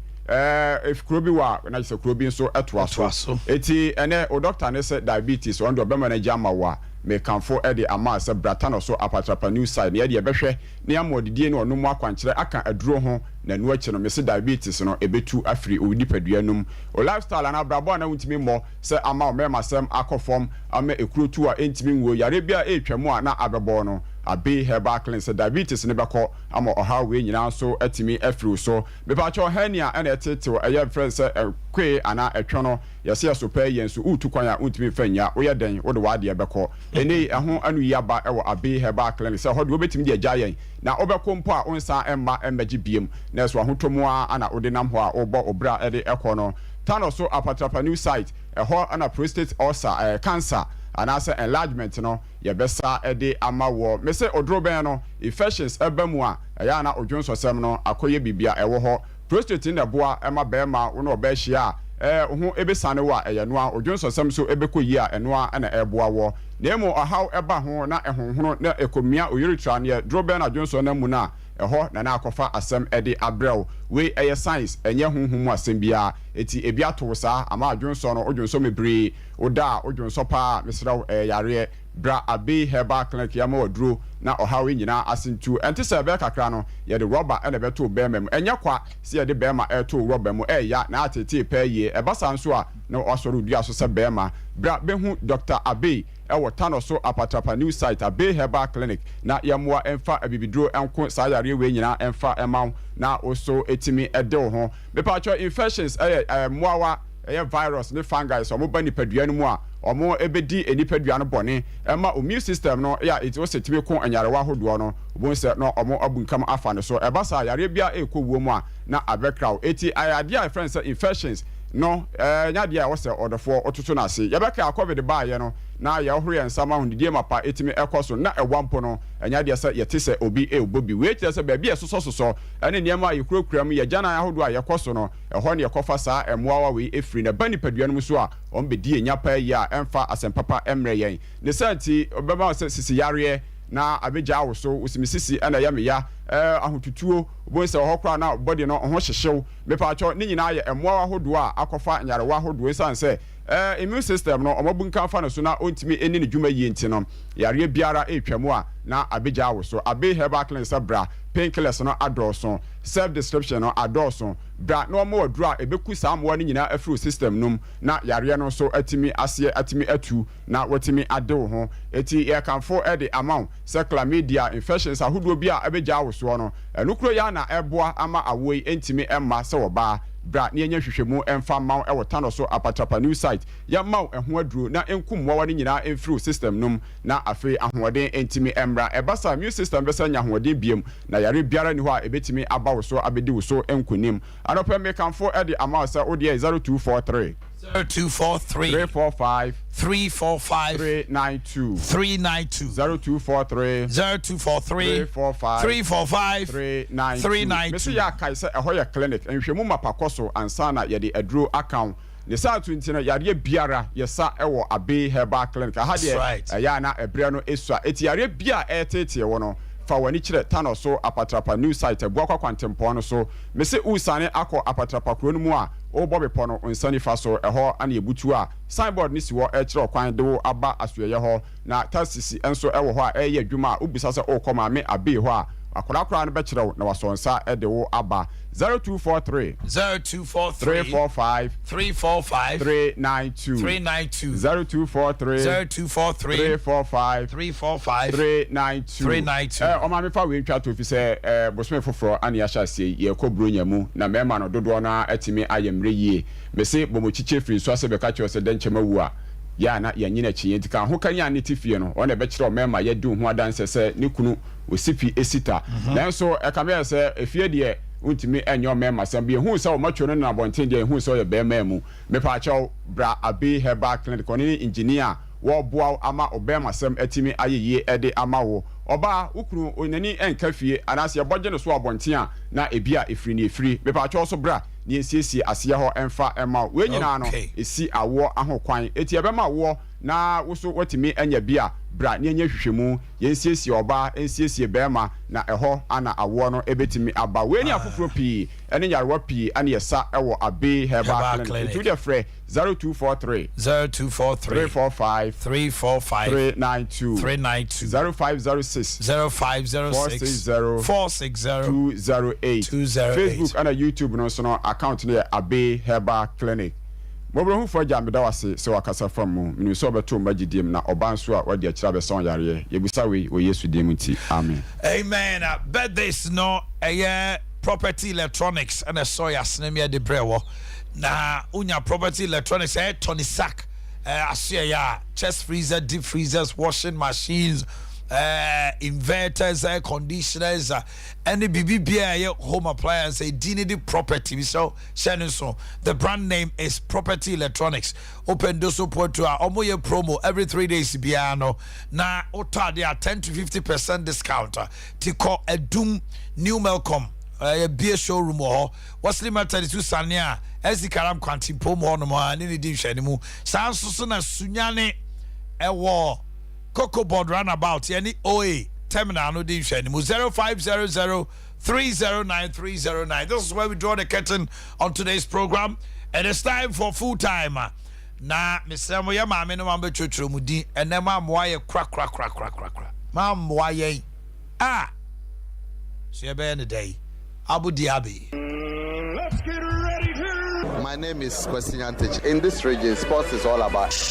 if krobi wa na say krobi nso etoaso eti ene o doctor ne say diabetes on do be manager ma wa me kanfo de ama se brata no so apatrapa new side ne de behwe ne amodidie ne ono mu akwankyere aka aduro ho na nu achi no me se diabetes no ebetu afri odi paduanum o lifestyle na brabo na wuntimi mo se ama o mema sem akofom ama ekrotu a entimi nwo yare bia etwamu a na abebo no Abe Herbal Clinic se diabetes ne beko ama oha we nyina so atimi afri so me pa cho hernia na etete eye friend se kwe ana etwe no yese yaso pa yen so utu kwan a untimi fanya wo ye den wo de wade beko eni eho anu yaba ewo Abe Herbal Clinic se ho de obetimi de agya yen na obeko mpo a onsa emma emagi biem na so ahotomu a ana ode nam ho a obo obra ede eko no tano so apatrapa new site eho ana prostate ulcer cancer and also enlargement no ye besa ede amawo me say odroben no infections ebamu a ya na odwonso sem no akoye bibia ewo ho prostate na boa ema bema wo no obehia ho ebesane wa eye no a odwonso sem so ebekoyi a eno a na eboa wo na emu ahaw eba ho na ehonhono na ekomia oyiritra na droben na odwonso na mu na eho na akofa asem ede abrel we eye science enye honhom asem bia eti ebia to sa ama adwonso no odwonso mebre oda odwonso pa mesraw yare bra Abe Herbal Clinic ya ma oduro na ohawe nyina asentu ente se be kakra no ye de rubber ene beto bemem enye kwa se ye de bema eto rubber mu ya na atete pa ye ebasa nso a na osoro dua so se bema bra behu Dr. Abe ewo tano so apatrapa new site Abe Herbal Clinic na yamwa emfa abibidro enko sa yare we nyina emfa emaw na oso etimi ede ho me pa cho infections muawa virus ne fungi so mo bani padua no mu a omo ebedi enipadua no bone ema immune system no ya it was setime ko anyarewa hodo no obon se no omo abunkam afa no so ebasa yare bia ekowuo mu a na abekraw eti ayade a friends infections no nyade a wose odofo ototo na ase yebeka covid ba ye no na ya ohre ensama hundidie mapa etime ekoso na ewampo no nyade se yete se obi obobi we tire se ba bia soso ene niam a yekurakura ye jana ahodo a yekoso no eho ne yekofa sa emoawa we efri na bani padua no so a ombedi enya pa ya emfa asempapa emre yen ne santi obema se sisi yare na abeja awoso usimisisi ana ya meya ahotutuo bonse ohokra na body no ho hyehyew mepacho ni nyina ye emoawa hodo a akofa nyarewa hodo esanse immune system no omabunka fa no so na ontimi eni ne dwuma yi enti no yare biara etwamu a na abeja awoso Abe Herbal Clinic sabra painkillers no adorso self description no adorso bra no mo wadura ebeku samwa ni nyina afro system num na yare no so atimi ase atimi atu na watimi adewo ho eti ye kanfo e de amount chlamydia infections ahodo bia abeja awoso no enukro ya na eboa ama awoi entimi emma se woba bra ne enya hwehwemu emfa maw e wotano so apatrapa new site ya maw eho aduro na enkum wawa ni nyina enfru system num na afi ahoden entimi emra ebasa immune system besa nya ahoden biem na yare biara ni ho a ebetimi abawo so abedi wo so enkunim anope me kanfo e de amaw se odie 0243 345 392 0243 345 Mr. ya kai se eho ya clinic enhwemu mapakoso ansana ye de aduro account ne sa 20 na yare biara yesa ewo Abe Herbal Clinic ha de ya na ebre no esua eti yare bia etete wo no fa wani kire tano so apatrapa new site Boakye kwantempo no so me se usane akọ apatrapa kro no mu a o bobe pono onsani fa so eho ana ebutu a signboard ni si wo e kire kwan de wo aba asoye ho na tasisi enso ewo ho a eye adwuma a obisa se o koma me Abe ho a akora no bɛkyerɛw na wasonsa de wo aba 0243 345 392 0243 392 ɔma mefa wei ntwa to fi sɛ bosome foforɔ ane ahyɛ aseɛ yɛkɔ buronya mu na mɛma no dodoɔ no atumi ayɛ mmerɛ yie mese bɔmɔkyikye firi so asɛ bɛka kyerɛ sɛ dɛnkyɛma wu a ya na yɛnyina akyi yɛnti ka ho kan ya ne tifie no ɔna bɛkyerɛ ɔmɛma yɛdi ho adanse sɛ ne kunu osipi esita nanso ɛkame yɛ sɛ efie deɛ untimi enyo mema sambi hu sɛ ɔmatwo no na bonten deɛ hu sɛ ɔyɛ bɛma mu mepa kyɛw bra Adea Herbal Clinic ɔne engineer wo boa ama obema sam atimi ayeye ede ama wo oba ukuru onani enka fie anase yɛbɔgye no so abɔnten a na ebia efiri ne efiri mepa kyɛw so bra ne ensiesie aseɛ hɔ emfa ema we nyina no esi awo ahokwan eti ebema wo na wo so watimi anya bia bra ne anya hwehwemu yensiesie oba ensiesie bɛma na ɛhɔ ana awo no ebetimi aba we ni afoforo pii ene yarwa pii ane yɛsa ɛwɔ Adea Herbal Clinic to the frɛ 0243 345 392 0506 460 208 Facebook and YouTube no so no account near Adea Herbal Clinic. Mobro hu for jam da wase se wakasa fam mu minu so beto magidiem na oban so a wadi akira be son yare yebusa we Yesu dim ti amen amen. Birthdays no property electronics and a soya snemia de brewo na unya property electronics Tony Sack asia ya chest freezer, deep freezers, washing machines, inverters, air conditioners, any BBBA home appliance, dignity property. So, so the brand name is Property Electronics. Open doso porto omoye promo every 3 days biano. Na ota they are 10 to 50% discount. Tiko Edum New Melcom. Beer showroom or what's the matter to Sanya as the Karam Quanti Pomo no more and any dish anymore. Sounds so Sunyane a war. Cocoa board runabout any OA terminal no dish anymore 0500 309 309. This is where we draw the curtain on today's program, and it's time for full time. Na Mr. Moya Mamma no Mamba Chutrumudi and then Mam wire crack. Mam wire so you're in the day. Abu Dhabi. My name is Kwesi Antich. In this region, sports is all about